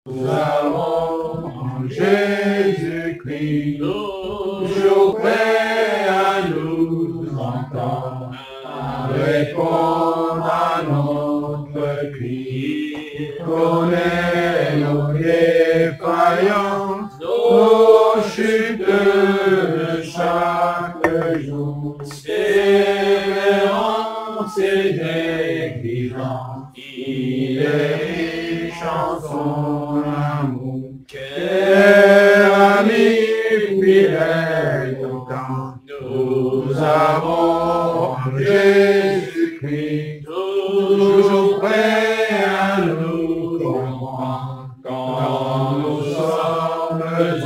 Nous avons en Jésus-Christ toujours prêt à nous entendre, à répondre à notre cri. Connaît nos défaillances, nos chutes de chaque jour. Sévérance et négligence, il est riche en son amour. Quel ami fidèle autant nous avons en Jésus-Christ, toujours prêt à nous comprendre quand nous sommes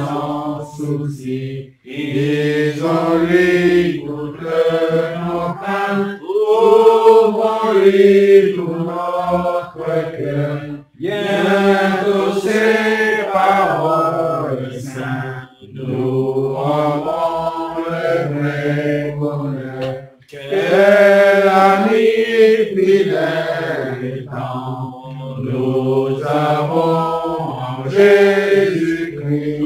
en souci. Ils ont lui toutes nos craintes, ouvrons-lui tout notre cœur. Bientôt ces paroles saintes nous rendront le vrai bonheur. Quel ami fidèle étant, nous avons en Jésus-Christ,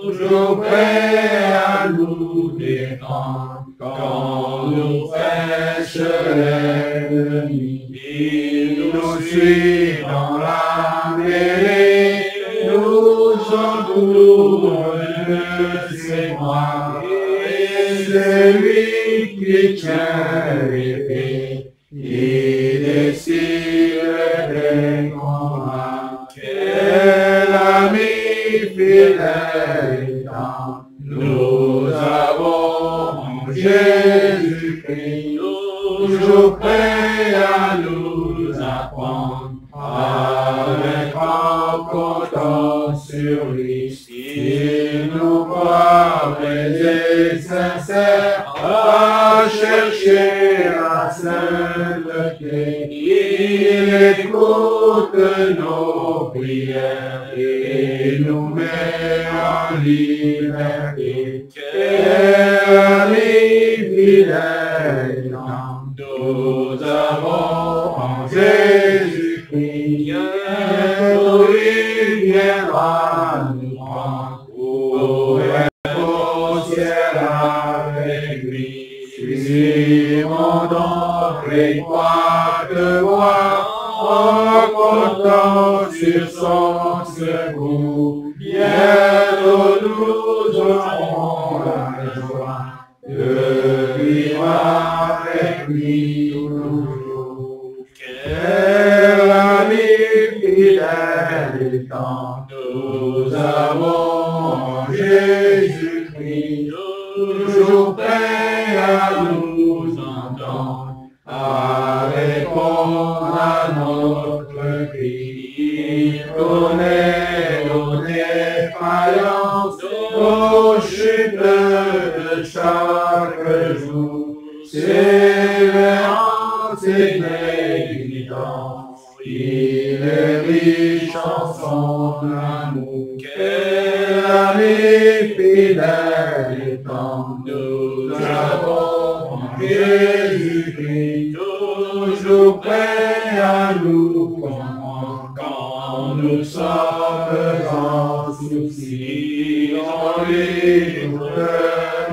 toujours prêt à nous défendre quand nous prêche l'ennemi. Il nous suit dans la mêlée, nous entoure de ses bras, et c'est lui qui tient l'épée, il décide des combats. Quel ami fidèle étant, nous avons en Jésus-Christ, toujours prêt à nous apprendre, avec en comptant sur lui. S'il nous croit vrais et sincères, à chercher la sainteté, il écoute nos prières et nous met en liberté. Quel ami fidèle, nous avons en Jésus-Christ, bientôt il viendra nous prendre pour être au ciel avec lui. Suivons donc l'étroite voie, en comptant sur son secours. Bientôt nous aurons la joie de vivre avec lui toujours. Quel ami fidèle étant, nous avons en Jésus-Christ, toujours prêt à nous entendre, à répondre à notre cri. Il connaît nos défaillances, nos chutes de chaque jour. Sévérance et négligence, il est riche en son amour. Quel ami fidèle étant, nous avons en Jésus-Christ, toujours prêt à nous comprendre quand nous sommes en souci. En lui toutes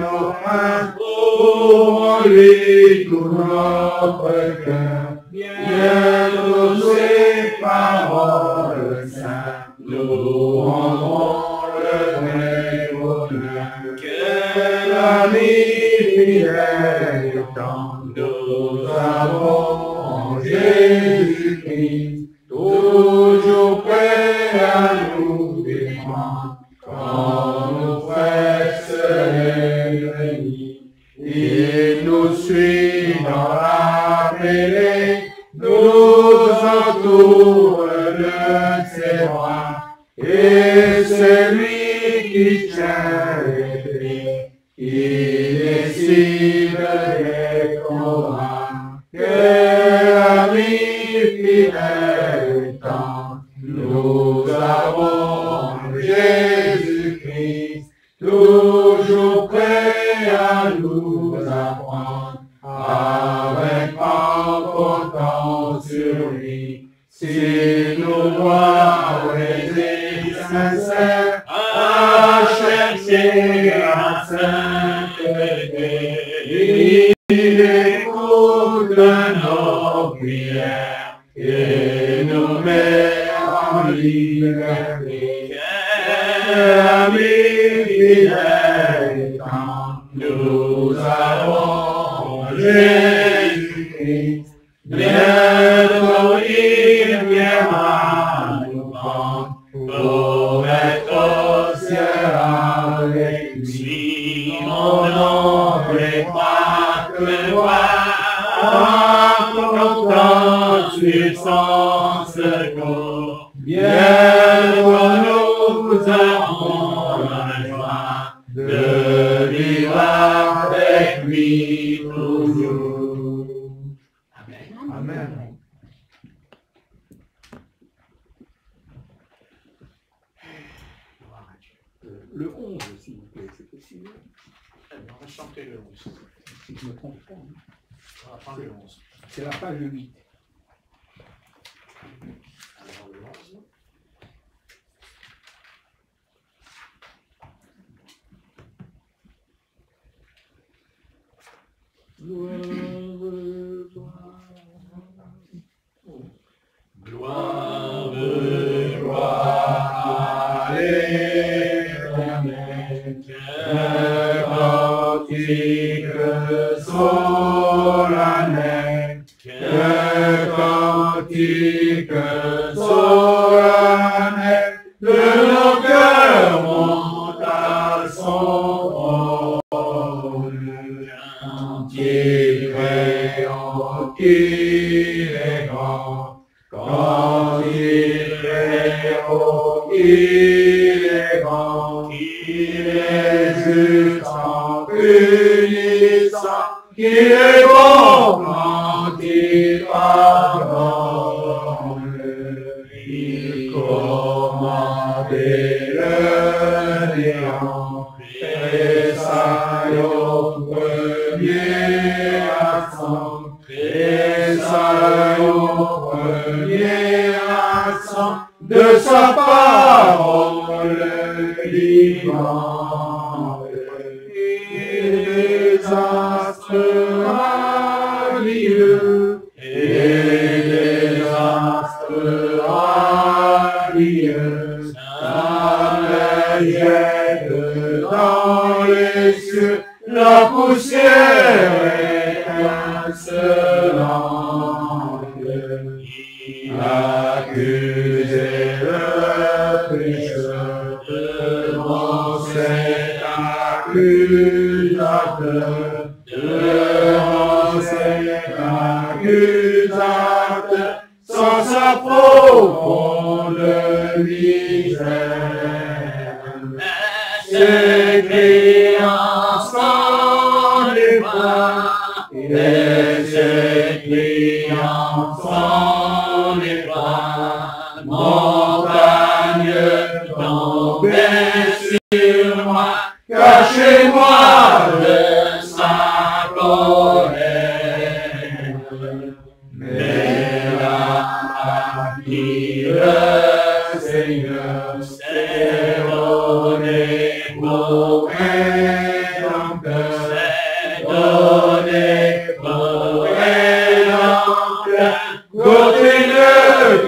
nos craintes, ouvrons-lui tout notre cœur. Bientôt ces paroles saintes nous rendront le vrai bonheur. Quel ami fidèle étant, nous avons en Jésus-Christ, toujours prêt à nous défendre quand nous presse l'ennemi. Il nous suit dans la mêlée, nous entoure de ses bras, et c'est lui qui tient l'épée, il décide des combats. Quel ami fidèle étant, nous avons en Jésus-Christ, toujours prêt à nous apprendre, avec en comptant sur lui. S'il nous voit vrais sincère à chercher la sainteté. Il écoute nos prières et nous met en liberté. Amis fidèles, quand nous avons Jésus-Christ, bientôt il viendra nous prendre pour être au ciel avec lui. Mon nom n'est pas que voir, content sur son secours. Bientôt nous avons la joie de vivre avec lui toujours. Amen. Amen. Le 11, s'il vous plaît, c'est possible. On va chanter le 11. Si je ne me trompe pas. On va prendre le 11. C'est la page 8. Alors le 11. Gloire, gloire à l'Éternel, cantique solennel, cantique solennel, de nos cœurs monte à son trône. Cantique créant qu'il est grand, quand il est haut, il est grand, il est juste en punissant, qu'il est bon quand il pardonne. Il commandait le néant, et ça au premier accent, et ça au premier accent de sa parole vivante. Et des astres radieux, et des astres radieux, ça jette dans les cieux, la poussière étincelante. Il accusait le pécheur devant cet accusateur, devant cet accusateur, sans sa profonde misère. Ses clients sont les bras, et ses clients sont les bras, montagne tombée sur moi, cachez-moi de sa colère. Mais la qui le Seigneur s'est donné pour rédempteur, s'est donné pour rédempteur, côté de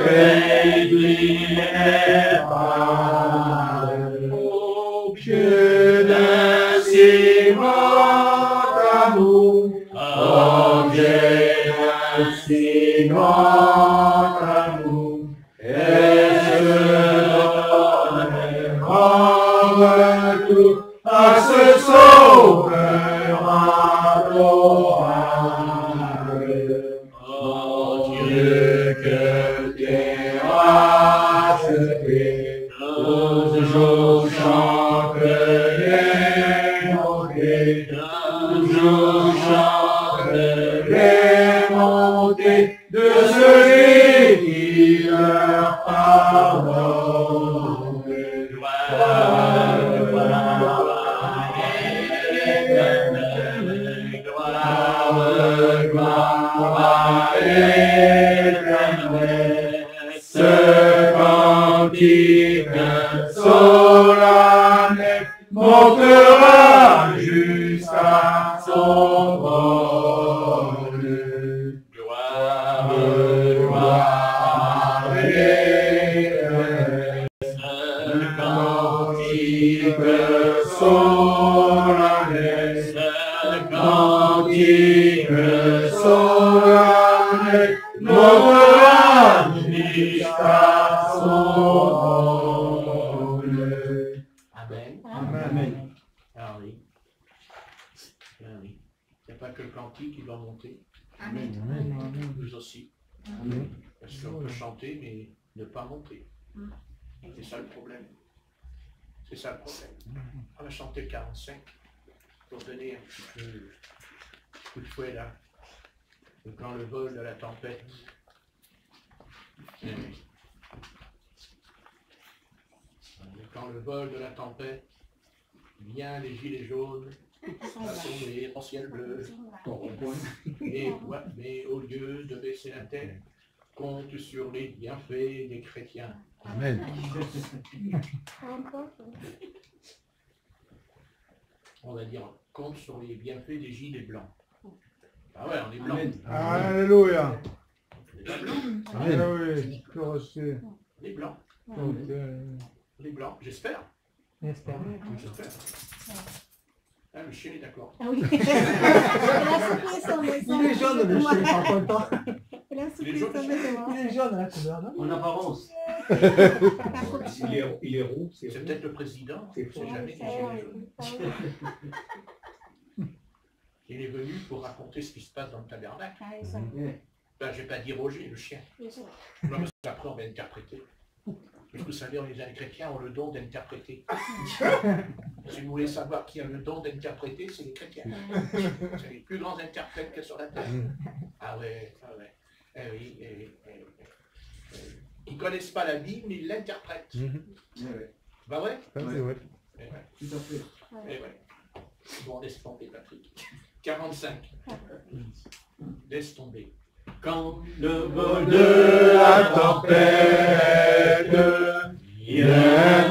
crédit n'est pas. Au pied d'un si grand amour, objet d'un si grand amour, et je donne en retour à ce sauveur adorable. Oh Dieu, que t'es racheté, tous solennel montera jusqu'à son trône. Gloire, Gloire et le cantique solennel, le cantique solennel montera jusqu'à son trône. Amen. Amen. Ah oui. Ah oui. Il n'y a pas que le cantique qui doit monter. Amen. Nous aussi. Parce qu'on peut chanter, mais ne pas monter. C'est ça le problème. C'est ça le problème. On va chanter le 45 pour donner un petit peu de coup de fouet là. Et quand le vol de la tempête. Et quand le vol de la tempête vient les gilets jaunes, assommés en ciel bleu. Et ouais, mais au lieu de baisser la tête, compte sur les bienfaits des chrétiens. Amen. On va dire, compte sur les bienfaits des gilets blancs. Ah ouais, on est blanc. Alléluia. On est pas blanc. Amen. Oui, je reçois. On est blanc. Donc, On est blanc. J'espère. J'espère. J'espère. Ah, le chien est d'accord. Ah oui. Elle a soufflé son message. Il est jaune, le chien, par contre. Elle a Il est soufflé jaune, son le message. Il est jaune, la couleur, non? En apparence. Il est roux, c'est C'est peut-être le président. C'est C'est jamais des gilets jaunes. Il est venu pour raconter ce qui se passe dans le tabernacle. Ben, je vais pas dire Roger, le chien. Non, parce qu'après, on va interpréter. Parce que vous savez, les chrétiens ont le don d'interpréter. Si vous voulez savoir qui a le don d'interpréter, c'est les chrétiens. C'est les plus grands interprètes qu'il y a sur la terre. Ah ouais, ah ouais. Eh oui, ils ne connaissent pas la Bible, mais ils l'interprètent. Bah ouais. ça, c'est vrai. Eh ouais. Tout à fait. Eh ouais. Bon, laisse tomber, Patrick. 45. Laisse tomber. Quand Le vol de la tempête vient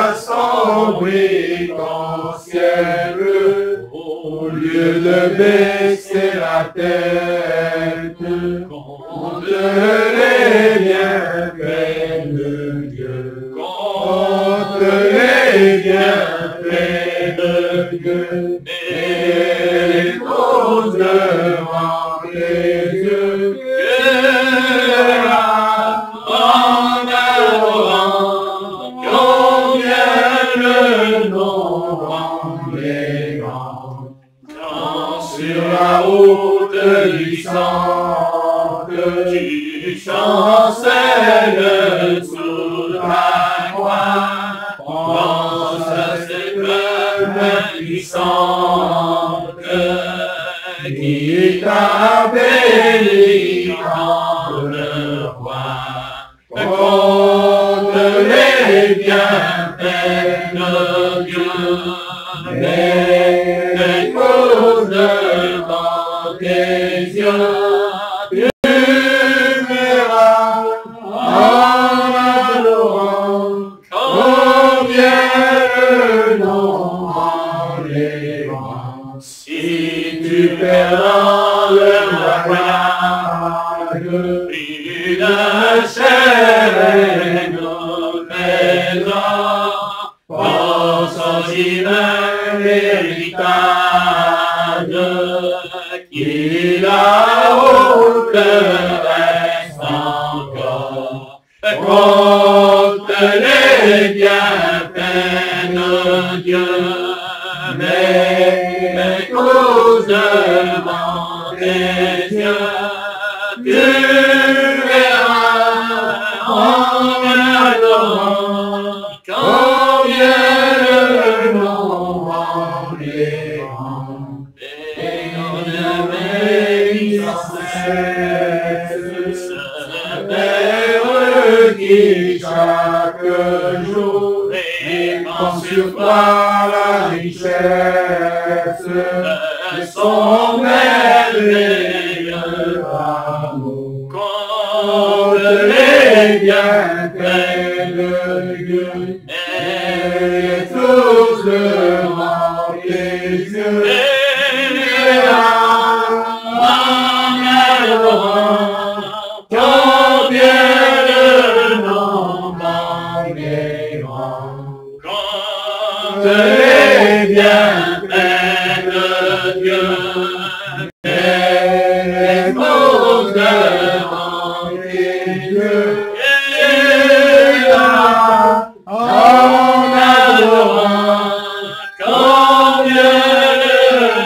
assombrir ton ciel bleu, au lieu de baisser la tête contre les bienfaits de Dieu, contre les bienfaits de Dieu, et les causes devant les yeux, en adorant, combien le nom les grands. Quand sur la route glissante, tu chancelles sous la croix, pense à ces peuples glissantes qui t'a béni quand le roi compte les bienfaits de Dieu, mais causes devant tes yeux, tu verras en adorant combien le nom en les vents. Si tu perds dans le voyage une chaîne présent, pense aux divins héritage qui là-haut te reste encore. Compte les bienfaits de Dieu, mais cause devant tes yeux, tu verras en adorant combien le nom en les rangs. Et on aimait sans cesse ce Père qui chaque jour répand sur toi la richesse de son merveilleux amour. Compte les bienfaits de Dieu, et tous devant tes yeux. Combien le nombre est grand, quand les bienfaits de Dieu, et pose devant tes yeux, en adorant, combien le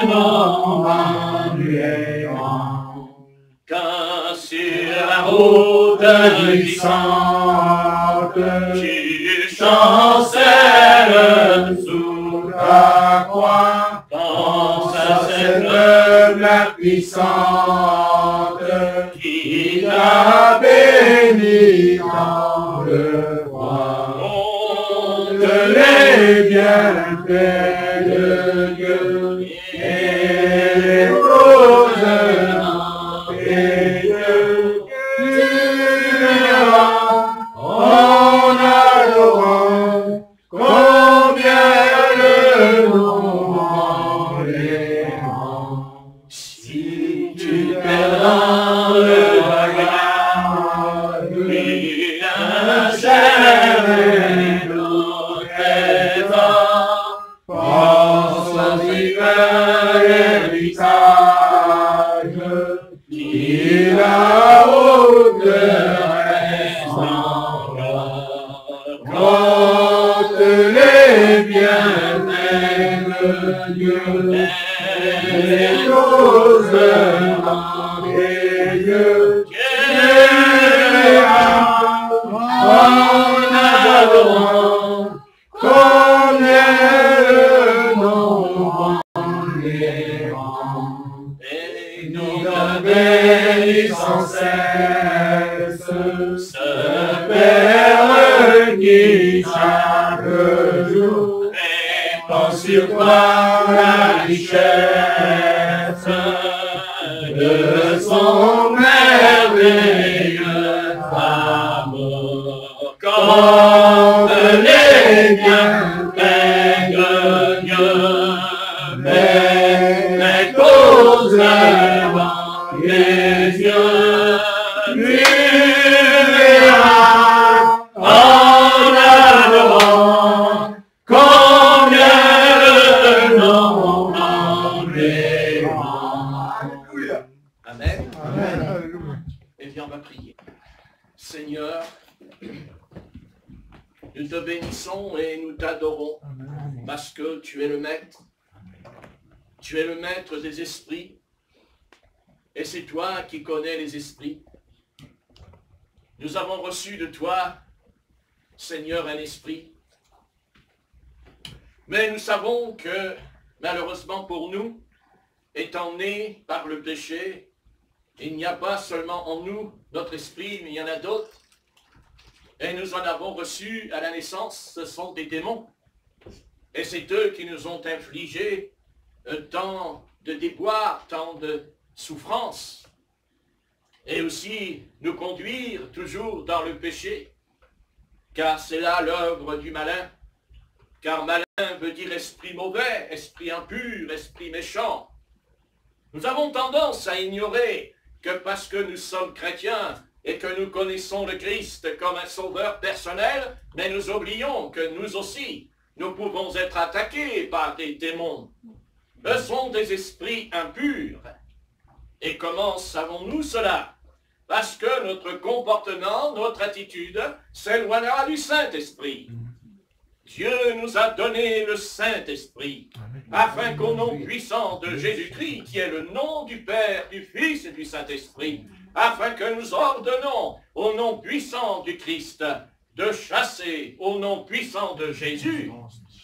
nombre est grand, quand sur la route glissante, tu chancelles sous ta croix, pense à cette œuvre puissante qui t'a béni dans le roi. Montre les bienfaits de Dieu et pose dans tes yeux. En adorant, combien le nombre est grand. Si tu perdras le regard, puis la chair et l'autre pense aux hivers et visage, qui la haute reste en gloire. Compte les bienfaits de Dieu, et choses dans tes yeux. En adorant, combien le nombre est grand, et nous bénis sans cesse, ce Père qui chaque jour répand sur toi la richesse de son merveilleux amour. Comme les bienfaits de Dieu, mais cause devant les yeux, lui verra en adorant, combien le nombre est grand. Amen. Alléluia. Eh bien, on va prier. Seigneur, nous te bénissons et nous t'adorons parce que tu es le maître. Tu es le maître des esprits et c'est toi qui connais les esprits. Nous avons reçu de toi, Seigneur, un esprit. Mais nous savons que, malheureusement pour nous, étant nés par le péché, il n'y a pas seulement en nous notre esprit, mais il y en a d'autres. Et nous en avons reçu à la naissance, ce sont des démons. Et c'est eux qui nous ont infligé tant de déboires, tant de souffrances. Et aussi nous conduire toujours dans le péché. Car c'est là l'œuvre du malin. Car malin veut dire esprit mauvais, esprit impur, esprit méchant. Nous avons tendance à ignorer que parce que nous sommes chrétiens et que nous connaissons le Christ comme un sauveur personnel, mais nous oublions que nous aussi, nous pouvons être attaqués par des démons. Ce sont des esprits impurs. Et comment savons-nous cela? Parce que notre comportement, notre attitude s'éloignera du Saint-Esprit. Dieu nous a donné le Saint-Esprit, afin qu'au nom puissant de Jésus-Christ, qui est le nom du Père, du Fils et du Saint-Esprit, afin que nous ordonnons au nom puissant du Christ de chasser au nom puissant de Jésus,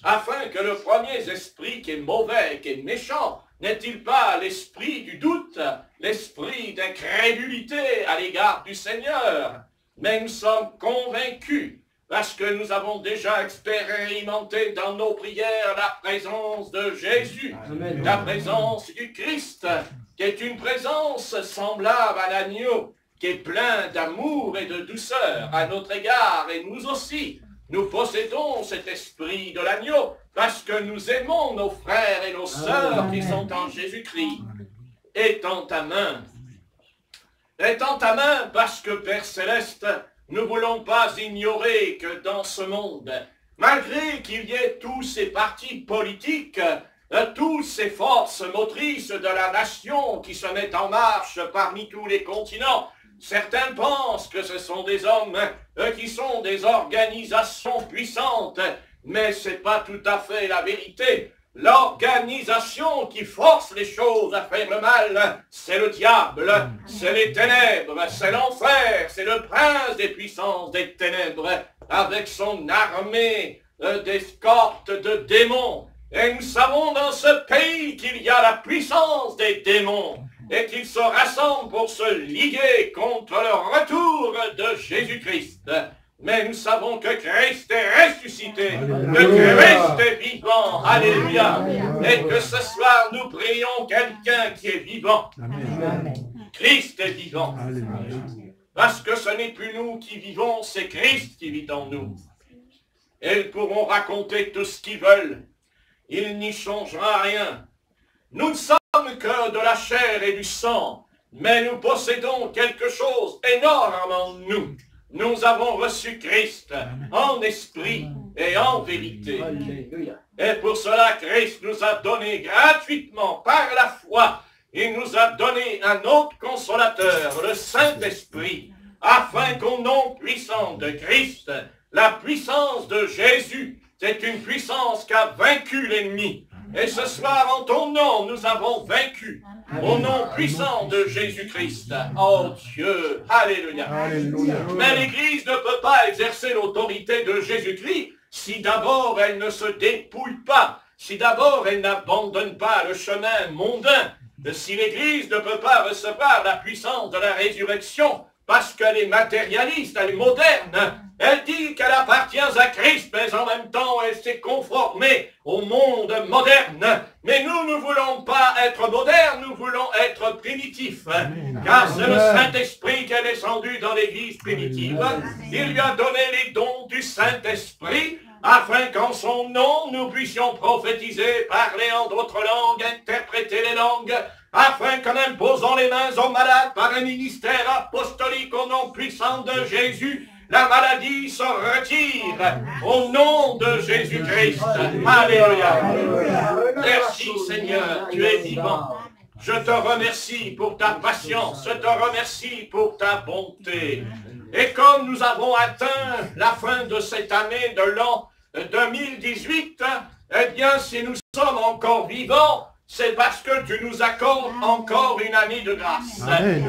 afin que le premier esprit qui est mauvais, qui est méchant, n'est-il pas l'esprit du doute, l'esprit d'incrédulité à l'égard du Seigneur? Mais nous sommes convaincus, parce que nous avons déjà expérimenté dans nos prières la présence de Jésus, Amen. la présence du Christ, qui est une présence semblable à l'agneau, qui est plein d'amour et de douceur à notre égard, et nous aussi, Nous possédons cet esprit de l'agneau parce que nous aimons nos frères et nos sœurs qui sont en Jésus-Christ. Étends ta main. Étends ta main parce que, Père Céleste, nous ne voulons pas ignorer que dans ce monde, malgré qu'il y ait tous ces partis politiques, toutes ces forces motrices de la nation qui se mettent en marche parmi tous les continents, certains pensent que ce sont des hommes qui sont des organisations puissantes, mais ce n'est pas tout à fait la vérité. L'organisation qui force les choses à faire le mal, c'est le diable, c'est les ténèbres, c'est l'enfer, c'est le prince des puissances des ténèbres, avec son armée d'escorte de démons. Et nous savons dans ce pays qu'il y a la puissance des démons et qu'ils se rassemblent pour se liguer contre le retour de Jésus-Christ. Mais nous savons que Christ est ressuscité, que Christ est vivant, alléluia, et que ce soir nous prions quelqu'un qui est vivant. Christ est vivant, parce que ce n'est plus nous qui vivons, c'est Christ qui vit en nous. Et ils pourront raconter tout ce qu'ils veulent. Il n'y changera rien. Nous ne sommes que de la chair et du sang, mais nous possédons quelque chose énorme en nous. Nous avons reçu Christ en esprit et en vérité. Et pour cela, Christ nous a donné gratuitement, par la foi, il nous a donné un autre consolateur, le Saint-Esprit, afin qu'au nom puissant de Christ, la puissance de Jésus, c'est une puissance qui a vaincu l'ennemi. Et ce soir, en ton nom, nous avons vaincu. Au nom puissant de Jésus-Christ. Oh Dieu, alléluia. Mais l'Église ne peut pas exercer l'autorité de Jésus-Christ si d'abord elle ne se dépouille pas, si d'abord elle n'abandonne pas le chemin mondain, si l'Église ne peut pas recevoir la puissance de la résurrection, parce qu'elle est matérialiste, elle est moderne. Elle dit qu'elle appartient à Christ, mais en même temps, elle s'est conformée au monde moderne. Mais nous ne voulons pas être modernes, nous voulons être primitifs. Car c'est le Saint-Esprit qui est descendu dans l'Église primitive. Il lui a donné les dons du Saint-Esprit, afin qu'en son nom, nous puissions prophétiser, parler en d'autres langues, interpréter les langues, afin qu'en imposant les mains aux malades par un ministère apostolique au nom puissant de Jésus, la maladie se retire au nom de Jésus-Christ. Alléluia. Merci Seigneur, tu es vivant. Je te remercie pour ta patience, je te remercie pour ta bonté. Et comme nous avons atteint la fin de cette année de l'an 2018, eh bien si nous sommes encore vivants, c'est parce que tu nous accordes encore une année de grâce,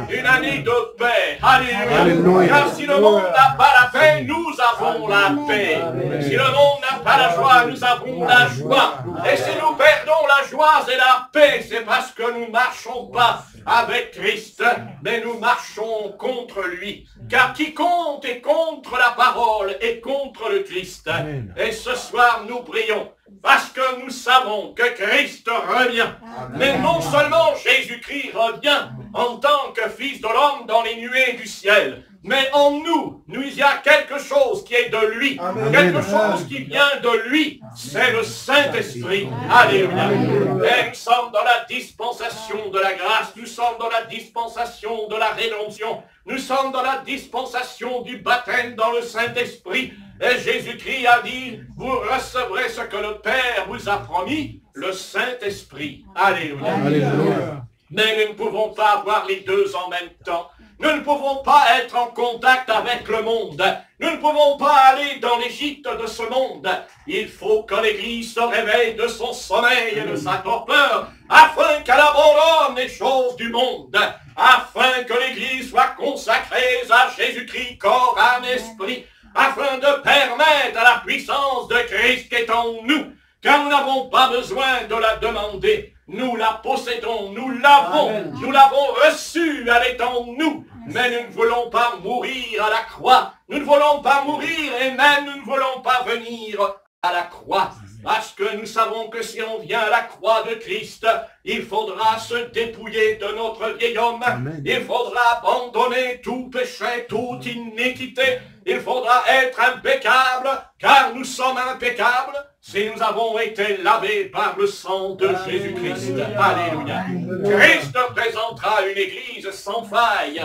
une année de paix. Alléluia. Car si le monde n'a pas la paix, nous avons la paix. Si le monde n'a pas la joie, nous avons la joie. Et si nous perdons la joie et la paix, c'est parce que nous ne marchons pas avec Christ, mais nous marchons contre lui. Car quiconque est contre la parole est contre le Christ. Et ce soir, nous prions. Parce que nous savons que Christ revient. Mais non seulement Jésus-Christ revient en tant que Fils de l'homme dans les nuées du ciel, mais en nous, il y a quelque chose qui est de lui, quelque chose qui vient de lui, c'est le Saint-Esprit. Alléluia. Et nous sommes dans la dispensation de la grâce, nous sommes dans la dispensation de la rédemption, nous sommes dans la dispensation du baptême dans le Saint-Esprit. Et Jésus-Christ a dit, vous recevrez ce que le Père vous a promis, le Saint-Esprit. Alléluia. Alléluia. Mais nous ne pouvons pas avoir les deux en même temps. Nous ne pouvons pas être en contact avec le monde. Nous ne pouvons pas aller dans l'Égypte de ce monde. Il faut que l'Église se réveille de son sommeil et de sa torpeur, afin qu'elle abandonne les choses du monde, afin que l'Église soit consacrée à Jésus-Christ, corps, âme, esprit, afin de permettre à la puissance de Christ qui est en nous, car nous n'avons pas besoin de la demander. Nous la possédons, nous l'avons reçue, elle est en nous. Mais nous ne voulons pas mourir à la croix, nous ne voulons pas mourir et même nous ne voulons pas venir à la croix. Parce que nous savons que si on vient à la croix de Christ, il faudra se dépouiller de notre vieil homme. Amen. Il faudra abandonner tout péché, toute iniquité. Il faudra être impeccable, car nous sommes impeccables si nous avons été lavés par le sang de Jésus-Christ. Alléluia. Christ présentera une église sans faille,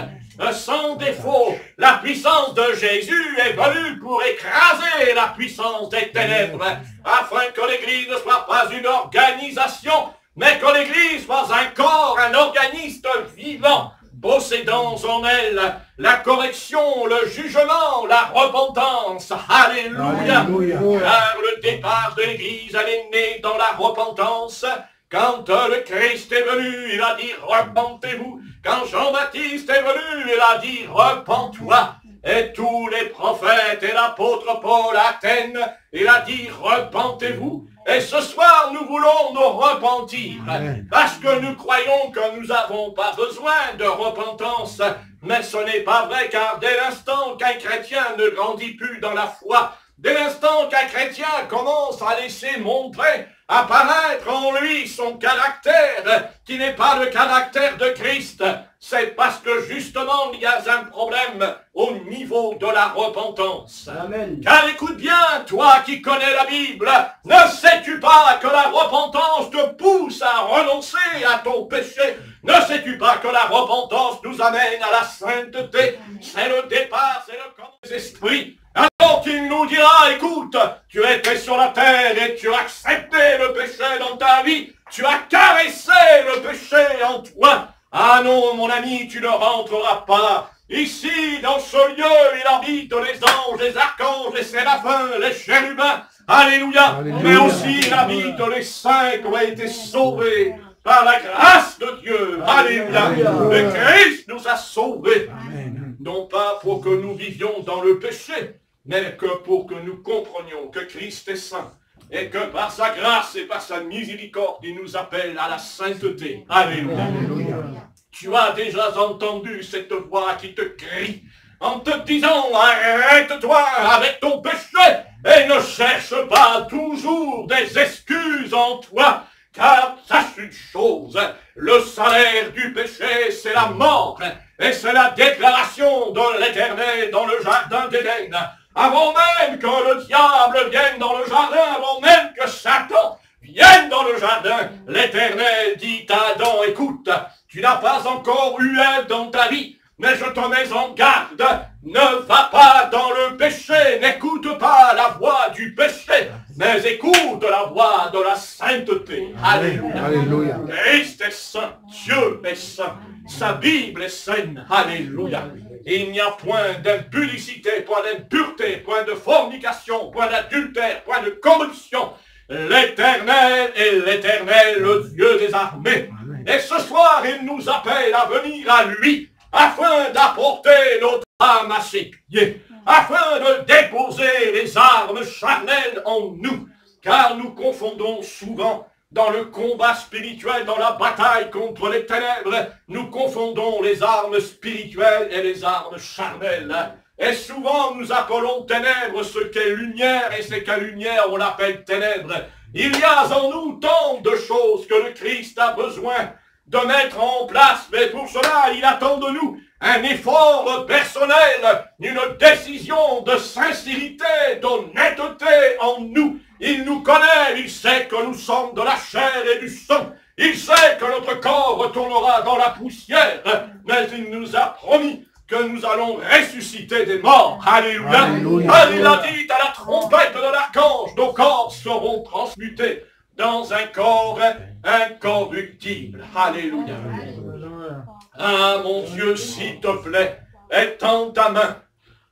sans défaut. La puissance de Jésus est venue pour écraser la puissance des ténèbres, afin que l'église ne soit pas une organisation, mais que l'église soit un corps, un organisme vivant, possédant en elle la correction, le jugement, la repentance. Alléluia. Alléluia. Car le départ de l'église, elle est née dans la repentance. Quand le Christ est venu, il a dit repentez-vous. Quand Jean-Baptiste est venu, il a dit repens-toi. Et tous les prophètes et l'apôtre Paul à Athènes, il a dit repentez-vous. Et ce soir, nous voulons nous repentir, parce que nous croyons que nous n'avons pas besoin de repentance. Mais ce n'est pas vrai, car dès l'instant qu'un chrétien ne grandit plus dans la foi, dès l'instant qu'un chrétien commence à laisser montrer, apparaître en lui son caractère, qui n'est pas le caractère de Christ, c'est parce que justement il y a un problème au niveau de la repentance. Amen. Car écoute bien, toi qui connais la Bible, ne sais-tu pas que la repentance te pousse à renoncer à ton péché? Ne sais-tu pas que la repentance nous amène à la sainteté? C'est le départ, c'est le corps des esprits. Alors qu'il nous dira, écoute, tu étais sur la terre et tu as accepté le péché dans ta vie, tu as caressé le péché en toi. Ah non, mon ami, tu ne rentreras pas. Ici, dans ce lieu, il habite les anges, les archanges, les séraphins, les chérubins. Alléluia. Alléluia. Mais aussi, il habite les saints qui ont été sauvés par la grâce de Dieu. Alléluia. Le Christ nous a sauvés. Amen. Non pas pour que nous vivions dans le péché, mais que pour que nous comprenions que Christ est saint. Et que par sa grâce et par sa miséricorde, il nous appelle à la sainteté. Alléluia. Alléluia. Tu as déjà entendu cette voix qui te crie en te disant arrête-toi avec ton péché et ne cherche pas toujours des excuses en toi. Car sache une chose, le salaire du péché c'est la mort et c'est la déclaration de l'Éternel dans le jardin d'Éden. Avant même que le diable vienne dans le jardin, avant même que Satan vienne dans le jardin, l'Éternel dit à Adam, écoute, tu n'as pas encore eu Ève dans ta vie, mais je te mets en garde, ne va pas dans le péché, n'écoute pas la voix du péché, mais écoute la voix de la sainteté. Alléluia. Alléluia. Christ est saint, Dieu est saint, sa Bible est saine. Alléluia. Il n'y a point d'impudicité, point d'impureté, point de fornication, point d'adultère, point de corruption. L'Éternel est l'Éternel, le Dieu des armées. Et ce soir, il nous appelle à venir à lui, afin d'apporter notre âme à ses pieds, afin de déposer les armes charnelles en nous, car nous confondons souvent dans le combat spirituel, dans la bataille contre les ténèbres, nous confondons les armes spirituelles et les armes charnelles. Et souvent nous appelons ténèbres ce qu'est lumière, et ce qu'est lumière on l'appelle ténèbres. Il y a en nous tant de choses que le Christ a besoin de mettre en place, mais pour cela il attend de nous un effort personnel, une décision de sincérité, d'honnêteté en nous. Il nous connaît, il sait que nous sommes de la chair et du sang. Il sait que notre corps retournera dans la poussière, mais il nous a promis que nous allons ressusciter des morts. Alléluia. Alléluia. Car il a dit à la trompette de l'archange, nos corps seront transmutés dans un corps incorruptible. Alléluia. Ah mon Dieu, s'il te plaît, étends ta main,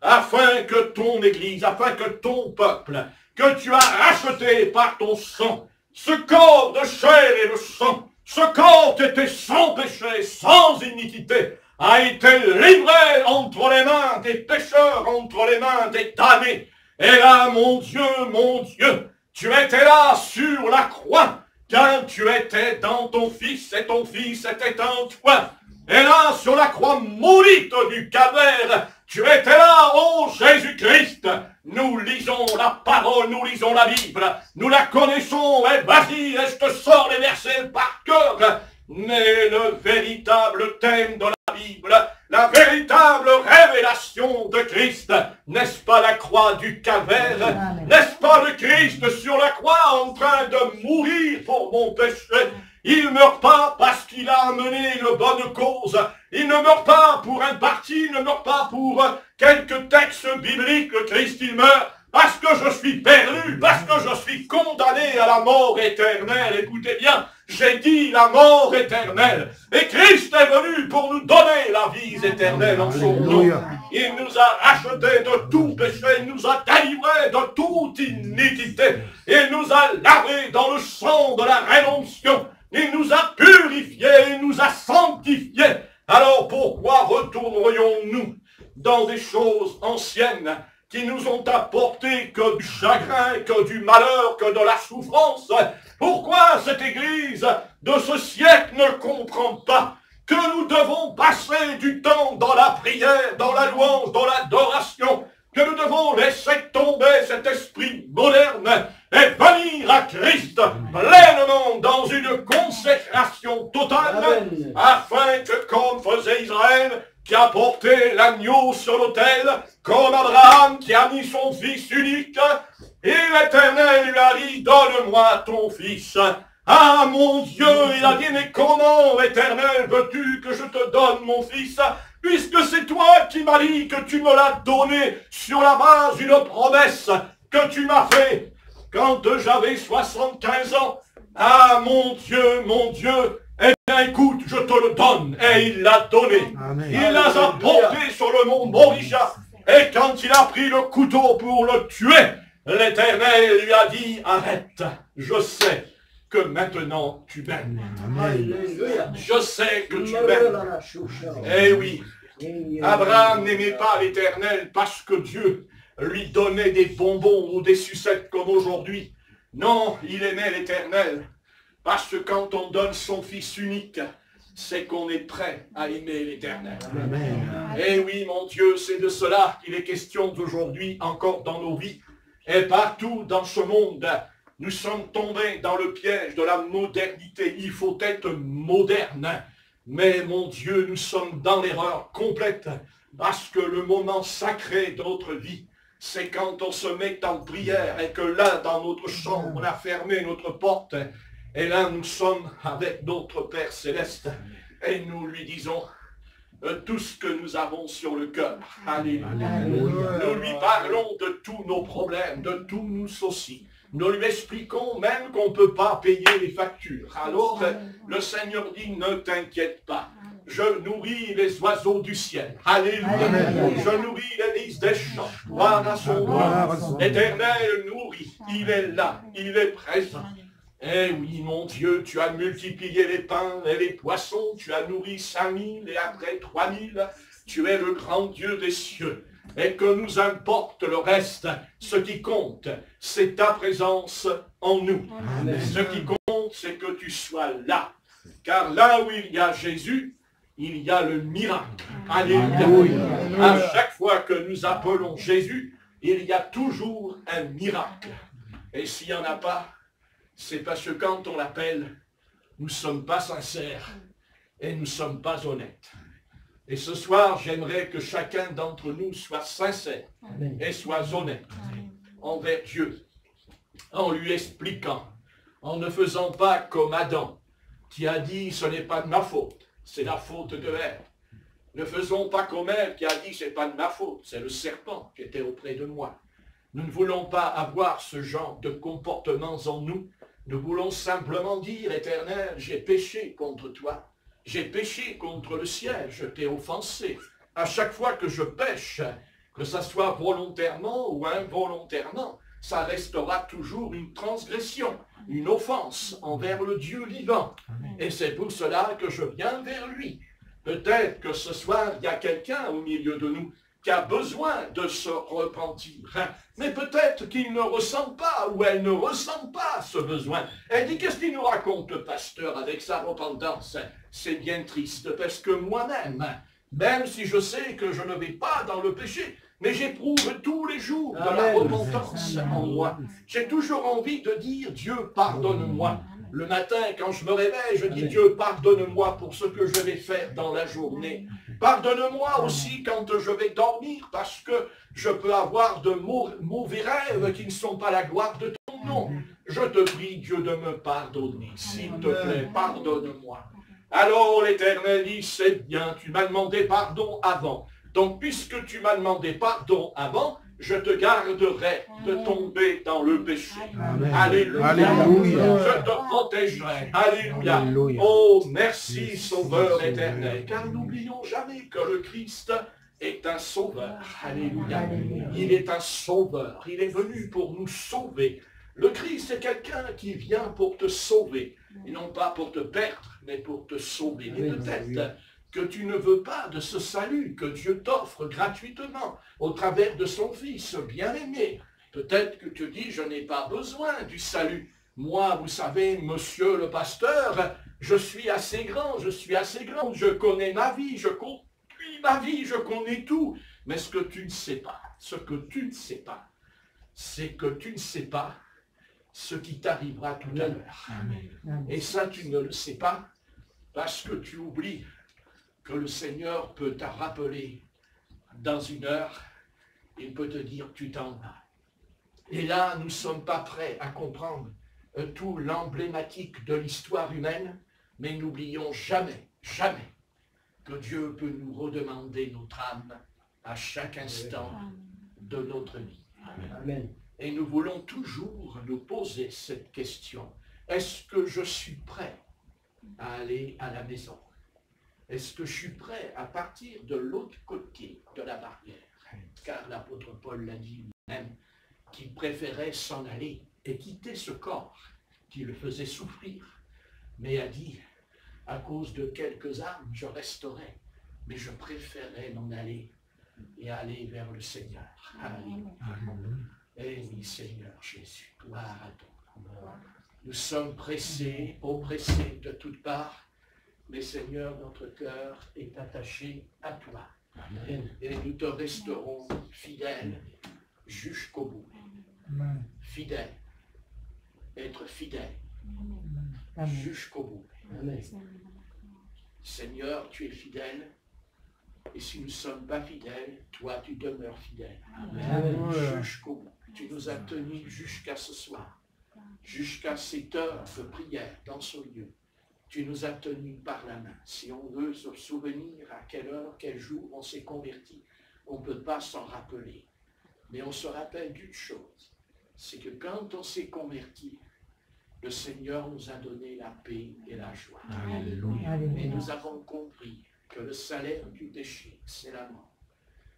afin que ton Église, afin que ton peuple, que tu as racheté par ton sang, ce corps de chair et de sang, ce corps qui était sans péché, sans iniquité, a été livré entre les mains des pécheurs, entre les mains des damnés. Et là, mon Dieu, tu étais là sur la croix, car tu étais dans ton Fils, et ton Fils était en toi. Et là, sur la croix maudite du calvaire, Tu étais là, ô Jésus-Christ. Nous lisons la parole, nous lisons la Bible, nous la connaissons, et vas-y, je te sors les versets par cœur. Mais le véritable thème de la Bible, la véritable révélation de Christ, n'est-ce pas la croix du calvaire? N'est-ce pas le Christ sur la croix en train de mourir pour mon péché? Il ne meurt pas parce qu'il a amené une bonne cause. Il ne meurt pas pour un parti, il ne meurt pas pour quelques textes bibliques. Le Christ, il meurt parce que je suis perdu, parce que je suis condamné à la mort éternelle. Écoutez bien, j'ai dit la mort éternelle. Et Christ est venu pour nous donner la vie éternelle en son nom. Il nous a rachetés de tout péché, il nous a délivrés de toute iniquité. Il nous a lavés dans le sang de la rédemption. Il nous a purifiés, il nous a sanctifiés. Alors pourquoi retournerions-nous dans des choses anciennes qui nous ont apporté que du chagrin, que du malheur, que de la souffrance? Pourquoi cette Église de ce siècle ne comprend pas que nous devons passer du temps dans la prière, dans la louange, dans l'adoration, que nous devons laisser tomber cet esprit moderne et venir à Christ pleinement dans une consécration totale, afin que, comme faisait Israël, qui a porté l'agneau sur l'autel, comme Abraham qui a mis son fils unique, et l'Éternel lui a dit, donne-moi ton fils. Ah mon Dieu, il a dit, mais comment, Éternel, veux-tu que je te donne mon fils, puisque c'est toi qui m'as dit que tu me l'as donné sur la base d'une promesse que tu m'as fait quand j'avais 75 ans. Ah mon Dieu, eh bien écoute, je te le donne. Et il l'a donné. Amen. Il l'a apporté sur le mont Moria. Et quand il a pris le couteau pour le tuer, l'Éternel lui a dit, arrête, je sais que maintenant tu m'aimes. Je sais que tu m'aimes. Eh oui, Abraham n'aimait pas l'Éternel parce que Dieu lui donnait des bonbons ou des sucettes comme aujourd'hui. Non, il aimait l'Éternel parce que quand on donne son fils unique, c'est qu'on est prêt à aimer l'Éternel. Eh oui, mon Dieu, c'est de cela qu'il est question d'aujourd'hui encore dans nos vies. Et partout dans ce monde, nous sommes tombés dans le piège de la modernité. Il faut être moderne. Mais mon Dieu, nous sommes dans l'erreur complète. Parce que le moment sacré de notre vie, c'est quand on se met en prière et que là, dans notre chambre, on a fermé notre porte. Et là, nous sommes avec notre Père Céleste. Et nous lui disons tout ce que nous avons sur le cœur. Alléluia. Nous lui parlons de tous nos problèmes, de tous nos soucis. Nous lui expliquons même qu'on ne peut pas payer les factures. Alors, le Seigneur dit, ne t'inquiète pas. Je nourris les oiseaux du ciel. Alléluia. Je nourris les lys des champs. Gloire à son nom. L'Éternel nourrit. Il est là. Il est présent. Eh oui, mon Dieu, tu as multiplié les pains et les poissons. Tu as nourri 5000 et après 3000. Tu es le grand Dieu des cieux. Et que nous importe le reste, ce qui compte, c'est ta présence en nous. Amen. Ce qui compte, c'est que tu sois là. Car là où il y a Jésus, il y a le miracle. Alléluia. À chaque fois que nous appelons Jésus, il y a toujours un miracle. Et s'il n'y en a pas, c'est parce que quand on l'appelle, nous ne sommes pas sincères et nous ne sommes pas honnêtes. Et ce soir, j'aimerais que chacun d'entre nous soit sincère et soit honnête envers Dieu, en lui expliquant, en ne faisant pas comme Adam, qui a dit, ce n'est pas de ma faute, c'est la faute de Ève. Ne faisons pas comme Ève qui a dit, c'est pas de ma faute, c'est le serpent qui était auprès de moi. Nous ne voulons pas avoir ce genre de comportements en nous. Nous voulons simplement dire, Éternel, j'ai péché contre toi. J'ai péché contre le ciel, je t'ai offensé. À chaque fois que je pêche, que ça soit volontairement ou involontairement, ça restera toujours une transgression, une offense envers le Dieu vivant. Et c'est pour cela que je viens vers lui. Peut-être que ce soir, il y a quelqu'un au milieu de nous qui a besoin de se repentir. Mais peut-être qu'il ne ressent pas ou elle ne ressent pas ce besoin. Elle dit, qu'est-ce qu'il nous raconte le pasteur avec sa repentance? C'est bien triste parce que moi-même, Même si je sais que je ne vais pas dans le péché, mais j'éprouve tous les jours de la repentance en moi. J'ai toujours envie de dire, Dieu, pardonne-moi. Le matin, quand je me réveille, je dis, Dieu, pardonne-moi pour ce que je vais faire dans la journée. Pardonne-moi aussi quand je vais dormir, parce que je peux avoir de mauvais rêves qui ne sont pas la gloire de ton nom. Je te prie, Dieu, de me pardonner. S'il te plaît, pardonne-moi. Alors l'Éternel dit, c'est bien, tu m'as demandé pardon avant. Donc, puisque tu m'as demandé pardon avant, je te garderai de tomber dans le péché. Alléluia. Alléluia. Je te protégerai. Alléluia. Alléluia. Oh, merci, Sauveur éternel. Car n'oublions jamais que le Christ est un sauveur. Alléluia. Il est un sauveur. Il est venu pour nous sauver. Le Christ est quelqu'un qui vient pour te sauver. Et non pas pour te perdre, mais pour te sauver. Et peut-être que tu ne veux pas de ce salut que Dieu t'offre gratuitement au travers de son Fils bien-aimé. Peut-être que tu dis, je n'ai pas besoin du salut. Moi, vous savez, monsieur le pasteur, je suis assez grand, je connais ma vie, je conduis ma vie, je connais tout. Mais ce que tu ne sais pas, c'est que tu ne sais pas ce qui t'arrivera tout à l'heure. Et ça, tu ne le sais pas parce que tu oublies que le Seigneur peut te rappeler dans une heure, il peut te dire tu t'en vas. Et là, nous ne sommes pas prêts à comprendre tout l'emblématique de l'histoire humaine, mais n'oublions jamais, jamais que Dieu peut nous redemander notre âme à chaque instant de notre vie. Amen. Et nous voulons toujours nous poser cette question. Est-ce que je suis prêt à aller à la maison? Est-ce que je suis prêt à partir de l'autre côté de la barrière? Car l'apôtre Paul l'a dit lui-même, qu'il préférait s'en aller et quitter ce corps qui le faisait souffrir, mais a dit, à cause de quelques âmes, je resterai, mais je préférais m'en aller et aller vers le Seigneur. Alléluia. Eh oui, Seigneur Jésus, gloire à ton nom. Nous sommes pressés, oppressés de toutes parts, mais Seigneur, notre cœur est attaché à toi. Amen. Et nous te resterons fidèles jusqu'au bout. Amen. Fidèles. Être fidèles jusqu'au bout. Amen. Seigneur, tu es fidèle. Et si nous ne sommes pas fidèles, toi, tu demeures fidèle. Amen. Jusqu'au bout. Tu nous as tenus jusqu'à ce soir. Jusqu'à cette heure de prière dans ce lieu. Tu nous as tenus par la main. Si on veut se souvenir à quelle heure, quel jour on s'est converti, on ne peut pas s'en rappeler. Mais on se rappelle d'une chose, c'est que quand on s'est converti, le Seigneur nous a donné la paix et la joie. Alléluia. Et nous avons compris que le salaire du péché, c'est la mort.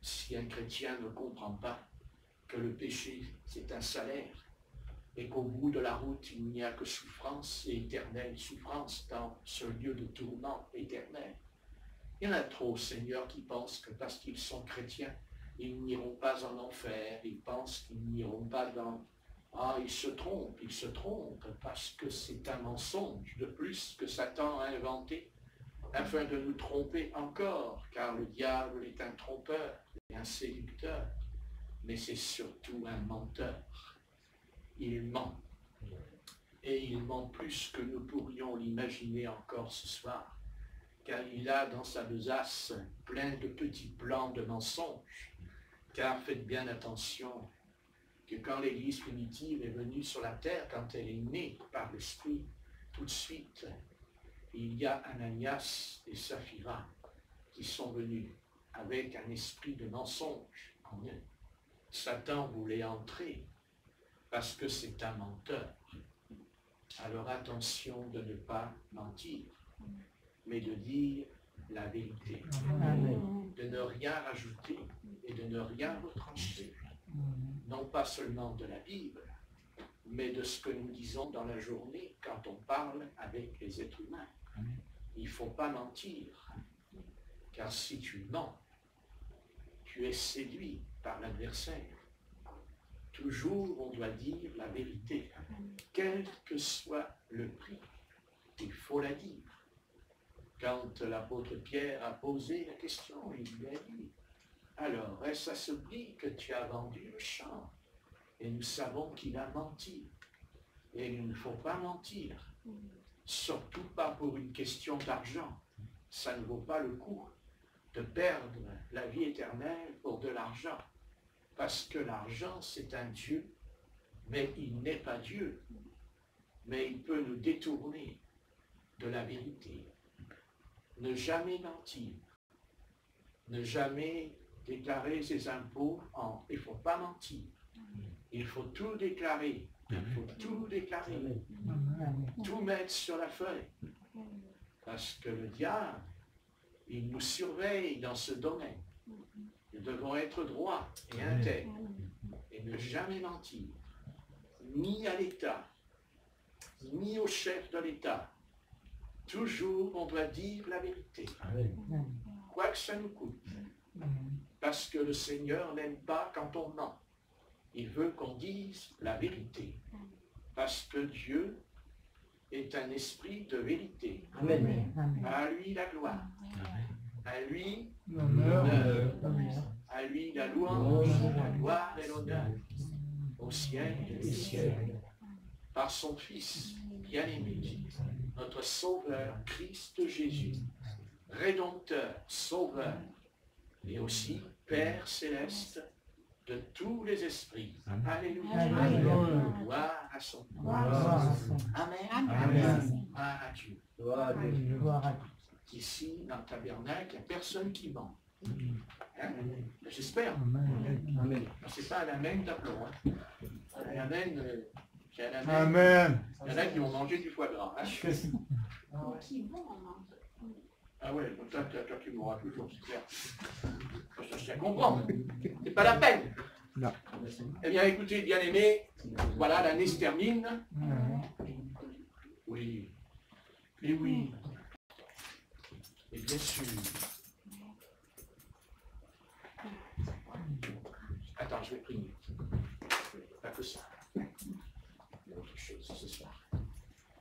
Si un chrétien ne comprend pas que le péché, c'est un salaire, et qu'au bout de la route, il n'y a que souffrance et éternelle souffrance dans ce lieu de tourment éternel. Il y en a trop, Seigneur, qui pensent que parce qu'ils sont chrétiens, ils n'iront pas en enfer, ils pensent qu'ils n'iront pas dans... Ah, ils se trompent, parce que c'est un mensonge de plus que Satan a inventé, afin de nous tromper encore, car le diable est un trompeur et un séducteur, mais c'est surtout un menteur. Il ment. Et il ment plus que nous pourrions l'imaginer encore ce soir, car il a dans sa besace plein de petits plans de mensonges. Car faites bien attention que quand l'Église primitive est venue sur la terre, quand elle est née par l'Esprit, tout de suite, il y a Ananias et Saphira qui sont venus avec un esprit de mensonge en eux. Satan voulait entrer parce que c'est un menteur. Alors attention de ne pas mentir, mais de dire la vérité. Amen. De ne rien rajouter et de ne rien retrancher. Non pas seulement de la Bible, mais de ce que nous disons dans la journée quand on parle avec les êtres humains. Il ne faut pas mentir, car si tu mens, tu es séduit par l'adversaire. Toujours, on doit dire la vérité. Quel que soit le prix, il faut la dire. Quand l'apôtre Pierre a posé la question, il lui a dit, alors, est-ce à ce prix que tu as vendu le champ? Et nous savons qu'il a menti. Et il ne faut pas mentir. Surtout pas pour une question d'argent. Ça ne vaut pas le coup de perdre la vie éternelle pour de l'argent. Parce que l'argent, c'est un Dieu, mais il n'est pas Dieu. Mais il peut nous détourner de la vérité. Ne jamais mentir. Ne jamais déclarer ses impôts en... Il ne faut pas mentir. Il faut tout déclarer. Il faut tout déclarer. Tout mettre sur la feuille. Parce que le diable, il nous surveille dans ce domaine. Nous devons être droits et intègres. Et ne jamais mentir. Ni à l'État, ni au chef de l'État. Toujours, on doit dire la vérité. Quoi que ça nous coûte. Parce que le Seigneur n'aime pas quand on ment. Il veut qu'on dise la vérité. Parce que Dieu est un esprit de vérité. Amen. À lui la gloire. À lui L'honneur. à lui la louange, la gloire et l'honneur. Au ciel des ciels. Par son Fils bien-aimé, notre Sauveur, Christ Jésus, Rédempteur, Sauveur, et aussi Père céleste de tous les esprits. Alléluia. Alléluia. Gloire à son nom. Amen. Amen. Gloire à Dieu. Gloire à Dieu. Ici, dans le tabernacle, il n'y a personne qui ment. Hein? J'espère. Amen. C'est pas un amen d'aplomb. Hein? Un amen, c'est un amen. Amen. Il y en a qui ont mangé du foie gras. Hein? Qui vont en manger. Ah ouais, donc toi tu m'auras toujours, c'est clair. Je tiens à comprendre. C'est pas la peine. Non. Eh bien, écoutez, bien-aimés, voilà, l'année se termine. Oui. Et oui. Et bien sûr. Attends, je vais prier. Pas que ça. Il y a autre chose ce soir.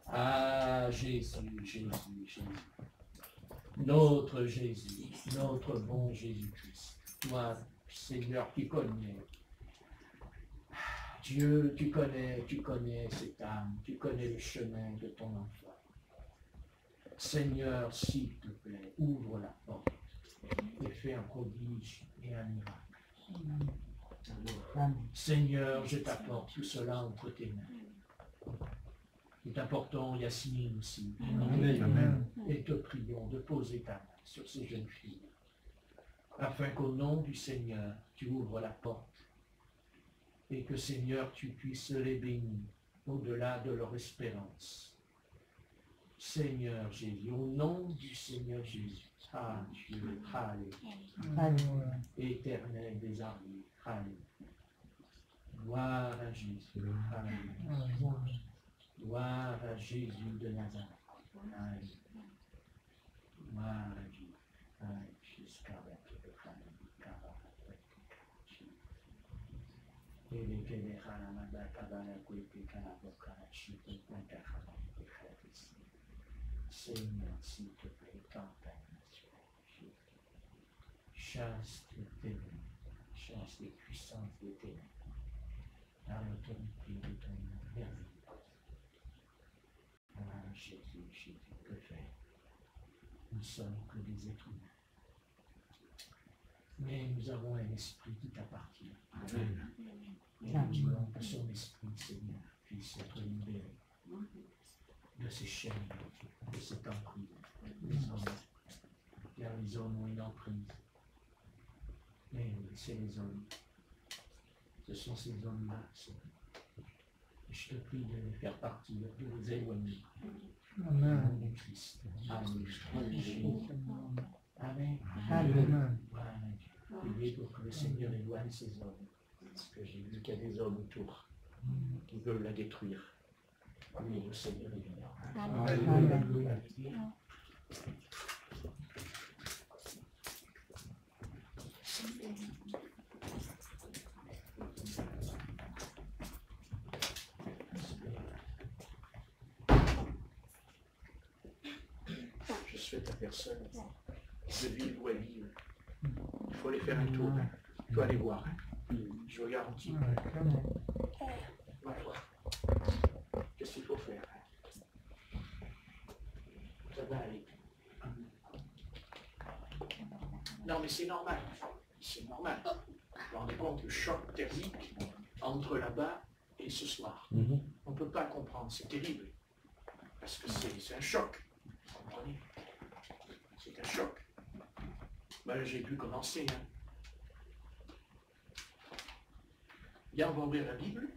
Ah, Jésus, Jésus, Jésus. Notre Jésus, notre bon Jésus-Christ. Toi, Seigneur, qui connais. Dieu, tu connais cette âme, tu connais le chemin de ton enfant. Seigneur, s'il te plaît, ouvre la porte et fais un prodige et un miracle. Seigneur, je t'apporte tout cela entre tes mains. Nous t'apportons Yasmine aussi. Amen. Et te prions de poser ta main sur ces jeunes filles, afin qu'au nom du Seigneur, tu ouvres la porte et que, Seigneur, tu puisses les bénir au-delà de leur espérance. Seigneur Jésus, au nom du Seigneur Jésus, ah Dieu, Alléluia, éternel des armées, Alléluia. Gloire à Jésus, Alléluia. Gloire à Jésus de Nazareth. Alléluia. Gloire à Dieu. Seigneur, s'il te plaît, quand ta nation, chasse les ténèbres, chasse les puissances des ténèbres, dans l'autorité de ton nom merveilleux. Ah, Jésus, Jésus, que faire? Nous sommes que des êtres humains. Mais nous avons un esprit qui t'appartient. Amen. Et nous voulons que son esprit, Seigneur, puisse être libéré de ces chaînes, de cette emprise. Car les hommes ont une emprise. Mais c'est les hommes. Ce sont ces hommes-là, Seigneur. Je te prie de les faire partir, de les éloigner. Amen. De Christ. Amen. Amen. Amen. Priez pour que le Seigneur éloigne ces hommes. Parce que j'ai vu qu'il y a des hommes autour qui veulent la détruire. Oui, le Seigneur est venu. Amen. Je souhaite à personne de vivre ou à vivre. Il faut aller faire un tour. Il faut aller voir. Je vous garantis. Va voir. Qu'est-ce qu'il faut faire? Ça va aller. Non, mais c'est normal. C'est normal. Vous vous rendez compte le choc thermique entre là-bas et ce soir. On ne peut pas comprendre. C'est terrible. Parce que c'est un choc. Vous comprenez? C'est un choc. Ben, j'ai pu commencer. Bien, on va ouvrir la Bible.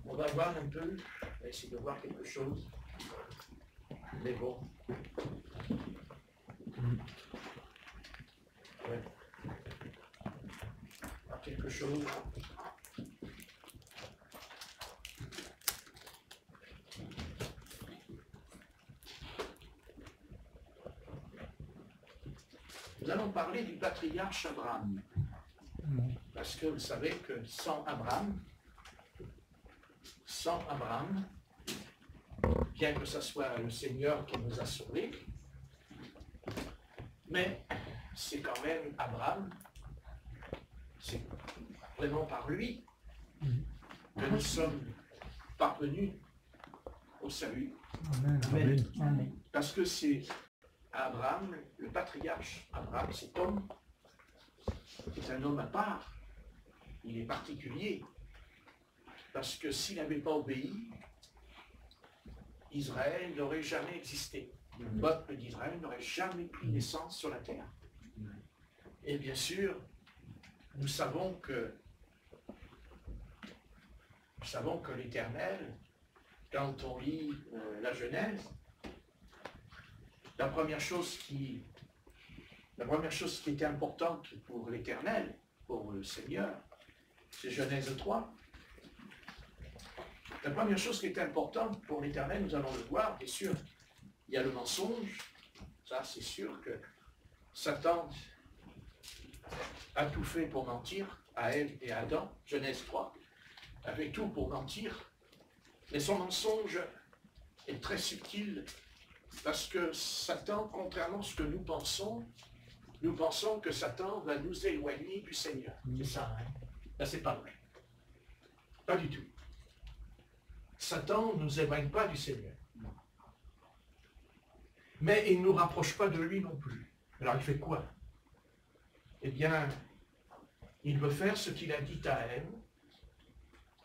On va voir un peu. On va essayer de voir quelque chose. Mais bon. Ouais. Voir quelque chose. Nous allons parler du patriarche Abraham. Parce que vous savez que sans Abraham, bien que ce soit le Seigneur qui nous a sauvés, mais c'est quand même Abraham, c'est vraiment par lui que nous sommes parvenus au salut. Amen. Parce que c'est Abraham, le patriarche. Abraham, cet homme, est un homme à part. Il est particulier. Parce que s'il n'avait pas obéi, Israël n'aurait jamais existé. Le peuple d'Israël n'aurait jamais pris naissance sur la terre. Et bien sûr, nous savons que l'Éternel, quand on lit la Genèse, la première chose qui était importante pour l'Éternel, pour le Seigneur, c'est Genèse 3. La première chose qui est importante pour l'Éternel, nous allons le voir, bien sûr, il y a le mensonge. Ça, c'est sûr que Satan a tout fait pour mentir à Ève et à Adam, Genèse 3, a fait tout pour mentir, mais son mensonge est très subtil, parce que Satan, contrairement à ce que nous pensons que Satan va nous éloigner du Seigneur. C'est ça, hein? Là, c'est pas vrai. Pas du tout. Satan ne nous éloigne pas du Seigneur. Mais il ne nous rapproche pas de lui non plus. Alors il fait quoi? Eh bien, il veut faire ce qu'il a dit à Ève.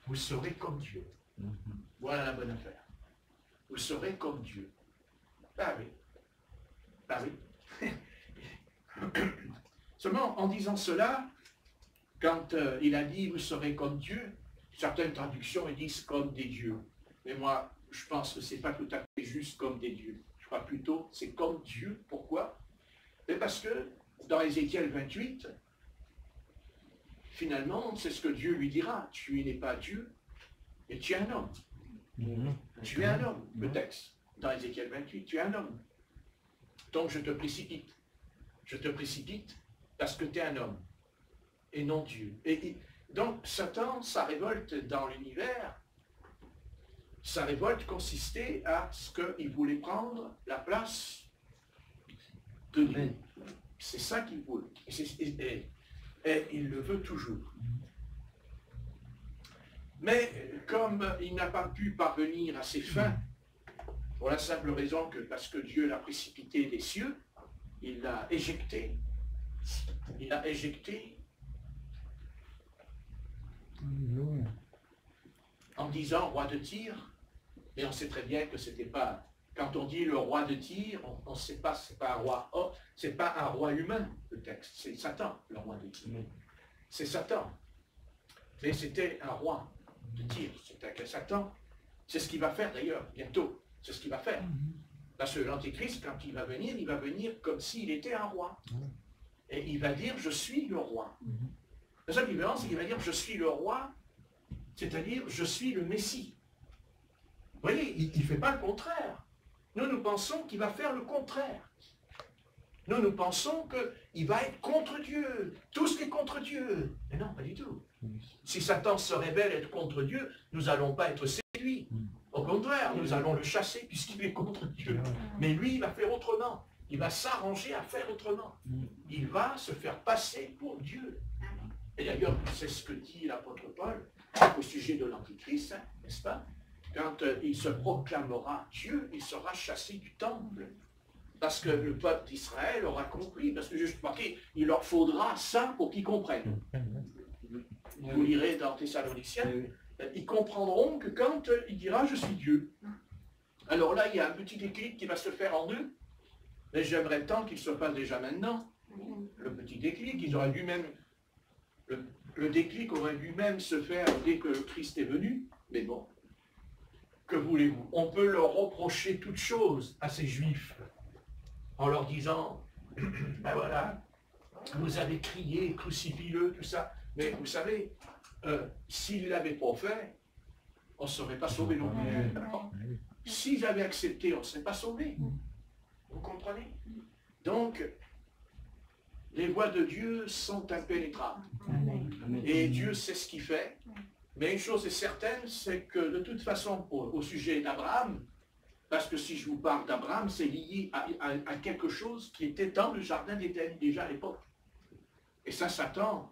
Vous serez comme Dieu. Voilà la bonne affaire. Vous serez comme Dieu. Ah oui. Ah oui. Seulement, en disant cela, quand il a dit « vous serez comme Dieu », certaines traductions disent « comme des dieux ». Mais moi, je pense que ce n'est pas tout à fait juste « comme des dieux ». Je crois plutôt c'est « comme Dieu ». Pourquoi? Mais parce que dans Ézéchiel 28, finalement, c'est ce que Dieu lui dira. Tu n'es pas Dieu, mais tu es un homme. Tu es un homme, le texte. Dans Ézéchiel 28, tu es un homme. Donc je te précipite. Je te précipite parce que tu es un homme et non Dieu. Et donc Satan, sa révolte dans l'univers, sa révolte consistait à ce qu'il voulait prendre la place de Dieu. C'est ça qu'il voulait. Et il le veut toujours. Mais comme il n'a pas pu parvenir à ses fins, pour la simple raison que parce que Dieu l'a précipité des cieux, il l'a éjecté. Il l'a éjecté en disant roi de Tyr, mais on sait très bien que c'était pas. Quand on dit le roi de Tyr, on ne sait pas, c'est pas un roi. Oh, c'est pas un roi humain, le texte. C'est Satan, le roi de Tyr. C'est Satan. Mais c'était un roi de Tyr. C'était que Satan. C'est ce qu'il va faire d'ailleurs, bientôt. C'est ce qu'il va faire. Parce que l'Antéchrist, quand il va venir comme s'il était un roi. Et il va dire, je suis le roi. La seule différence, c'est qu'il va dire, je suis le roi, c'est-à-dire, je suis le Messie. Vous voyez, il ne fait pas le contraire. Nous pensons qu'il va faire le contraire. Nous pensons qu'il va être contre Dieu. Tout ce qui est contre Dieu. Mais non, pas du tout. Si Satan se révèle être contre Dieu, nous n'allons pas être séduits. Au Au contraire, nous allons le chasser puisqu'il est contre Dieu. Mais lui, il va faire autrement. Il va s'arranger à faire autrement. Il va se faire passer pour Dieu. Et d'ailleurs, c'est ce que dit l'apôtre Paul au sujet de l'Antichrist, hein, n'est-ce pas? Quand il se proclamera Dieu, il sera chassé du temple. Parce que le peuple d'Israël aura compris. Parce que juste marqué, il leur faudra ça pour qu'ils comprennent. Vous lirez dans Thessaloniciens, ils comprendront que quand il dira « je suis Dieu », alors là, il y a un petit déclic qui va se faire en eux. Mais j'aimerais tant qu'il se passe déjà maintenant. Le petit déclic, ils auraient dû même... Le déclic aurait dû même se faire dès que Christ est venu. Mais bon, que voulez-vous? On peut leur reprocher toute chose à ces Juifs en leur disant « ben voilà, vous avez crié, crucifie-le, tout ça. » Mais vous savez, s'ils ne l'avaient pas fait, on ne serait pas sauvé non plus. S'ils avaient accepté, on ne serait pas sauvé. Vous comprenez? Donc, les voies de Dieu sont impénétrables. Et Dieu sait ce qu'il fait. Mais une chose est certaine, c'est que de toute façon, au sujet d'Abraham, parce que si je vous parle d'Abraham, c'est lié à quelque chose qui était dans le jardin d'Éden déjà à l'époque. Et ça, Satan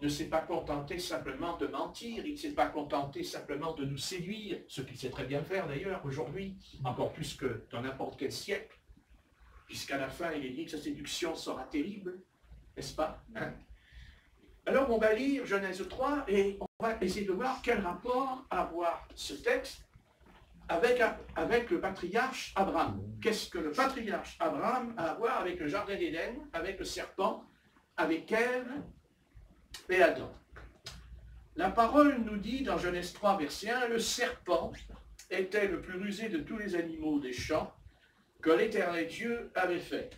ne s'est pas contenté simplement de mentir, il ne s'est pas contenté simplement de nous séduire, ce qu'il sait très bien faire d'ailleurs aujourd'hui, encore plus que dans n'importe quel siècle, puisqu'à la fin il est dit que sa séduction sera terrible, n'est-ce pas, hein? Alors on va lire Genèse 3 et on va essayer de voir quel rapport a avoir ce texte avec le patriarche Abraham. Qu'est-ce que le patriarche Abraham a à voir avec le jardin d'Éden, avec le serpent, avec Ève et Adam? La parole nous dit dans Genèse 3, verset 1, « Le serpent était le plus rusé de tous les animaux des champs que l'Éternel Dieu avait fait.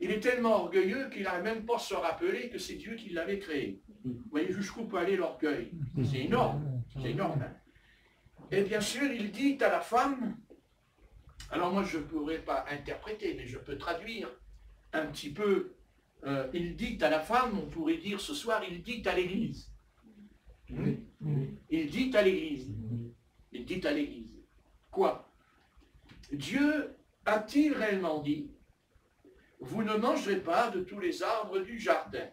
Il est tellement orgueilleux qu'il n'arrive même pas à se rappeler que c'est Dieu qui l'avait créé. » Vous voyez jusqu'où peut aller l'orgueil. C'est énorme, c'est énorme. Hein? Et bien sûr, il dit à la femme, alors moi je ne pourrais pas interpréter, mais je peux traduire un petit peu, il dit à la femme, on pourrait dire ce soir, il dit à l'Église. Il dit à l'Église. Il dit à l'Église. Quoi? Dieu a-t-il réellement dit, vous ne mangerez pas de tous les arbres du jardin?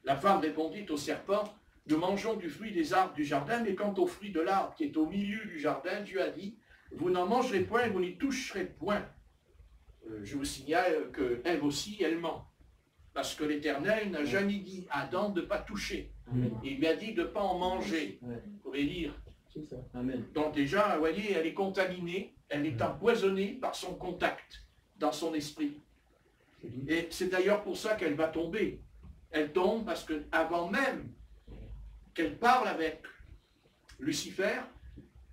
La femme répondit au serpent, nous mangeons du fruit des arbres du jardin, mais quant au fruit de l'arbre qui est au milieu du jardin, Dieu a dit, vous n'en mangerez point et vous n'y toucherez point. Je vous signale que Ève aussi, elle ment. Parce que l'Éternel n'a jamais dit à Adam de ne pas toucher. Il lui a dit de ne pas en manger. Vous pouvez lire. Donc déjà, vous voyez, elle est contaminée, elle est empoisonnée par son contact dans son esprit. Et c'est d'ailleurs pour ça qu'elle va tomber. Elle tombe parce qu'avant même qu'elle parle avec Lucifer,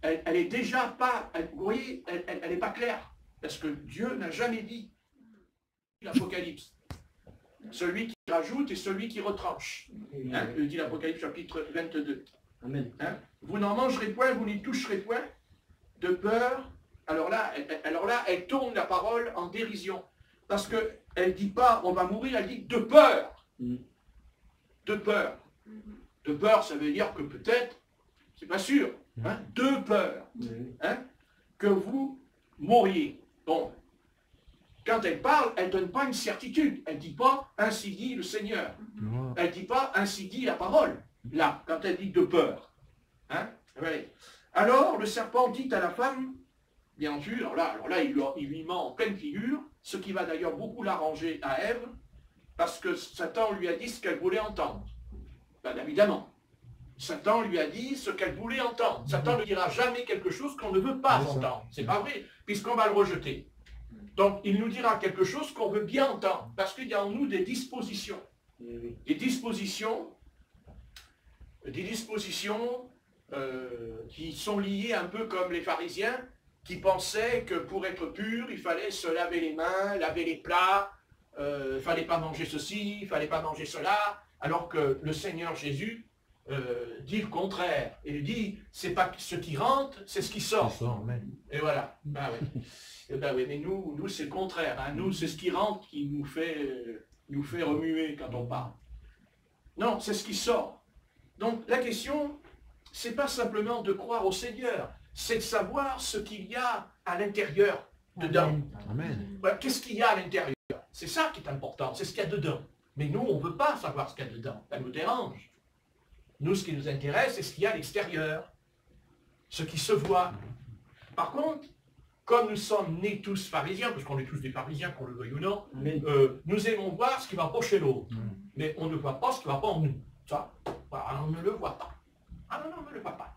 elle est déjà pas, vous voyez, elle n'est pas claire. Parce que Dieu n'a jamais dit l'Apocalypse. Celui qui rajoute et celui qui retranche. Hein, le dit l'Apocalypse chapitre 22. Amen. Hein, vous n'en mangerez point, vous n'y toucherez point, de peur. Alors là, elle tourne la parole en dérision. Parce qu'elle ne dit pas on va mourir, elle dit de peur. De peur. De peur, ça veut dire que peut-être, c'est pas sûr, hein, de peur, hein, que vous mouriez. Bon, quand elle parle, elle ne donne pas une certitude. Elle ne dit pas « ainsi dit le Seigneur ». Elle ne dit pas « ainsi dit la parole ». Là, quand elle dit « de peur ». Hein, ouais. Alors, le serpent dit à la femme, bien sûr, alors là il lui ment en pleine figure, ce qui va d'ailleurs beaucoup l'arranger à Ève, parce que Satan lui a dit ce qu'elle voulait entendre. Ben, évidemment. Satan lui a dit ce qu'elle voulait entendre. Satan ne dira jamais quelque chose qu'on ne veut pas entendre. C'est pas vrai, puisqu'on va le rejeter. Donc, il nous dira quelque chose qu'on veut bien entendre, parce qu'il y a en nous des dispositions. Des dispositions qui sont liées un peu comme les pharisiens, qui pensaient que pour être pur, il fallait se laver les mains, laver les plats, il ne fallait pas manger ceci, il ne fallait pas manger cela, alors que le Seigneur Jésus dit le contraire. Il dit, c'est pas ce qui rentre, c'est ce qui sort. Et voilà. Ben oui. Ben oui, mais nous c'est le contraire. Hein. Nous, c'est ce qui rentre qui nous fait remuer quand on parle. Non, c'est ce qui sort. Donc la question, c'est pas simplement de croire au Seigneur, c'est de savoir ce qu'il y a à l'intérieur, dedans. Amen. Voilà, qu'est-ce qu'il y a à l'intérieur? C'est ça qui est important, c'est ce qu'il y a dedans. Mais nous, on ne veut pas savoir ce qu'il y a dedans, ça nous dérange. Nous, ce qui nous intéresse, c'est ce qu'il y a à l'extérieur, ce qui se voit. Par contre, comme nous sommes nés tous pharisiens, parce qu'on est tous des pharisiens, qu'on le veuille ou non, nous aimons voir ce qui ne va pas chez l'autre. Mais on ne voit pas ce qui ne va pas en nous. Ça, voilà, on ne le voit pas. Ah non, non, on ne le voit pas.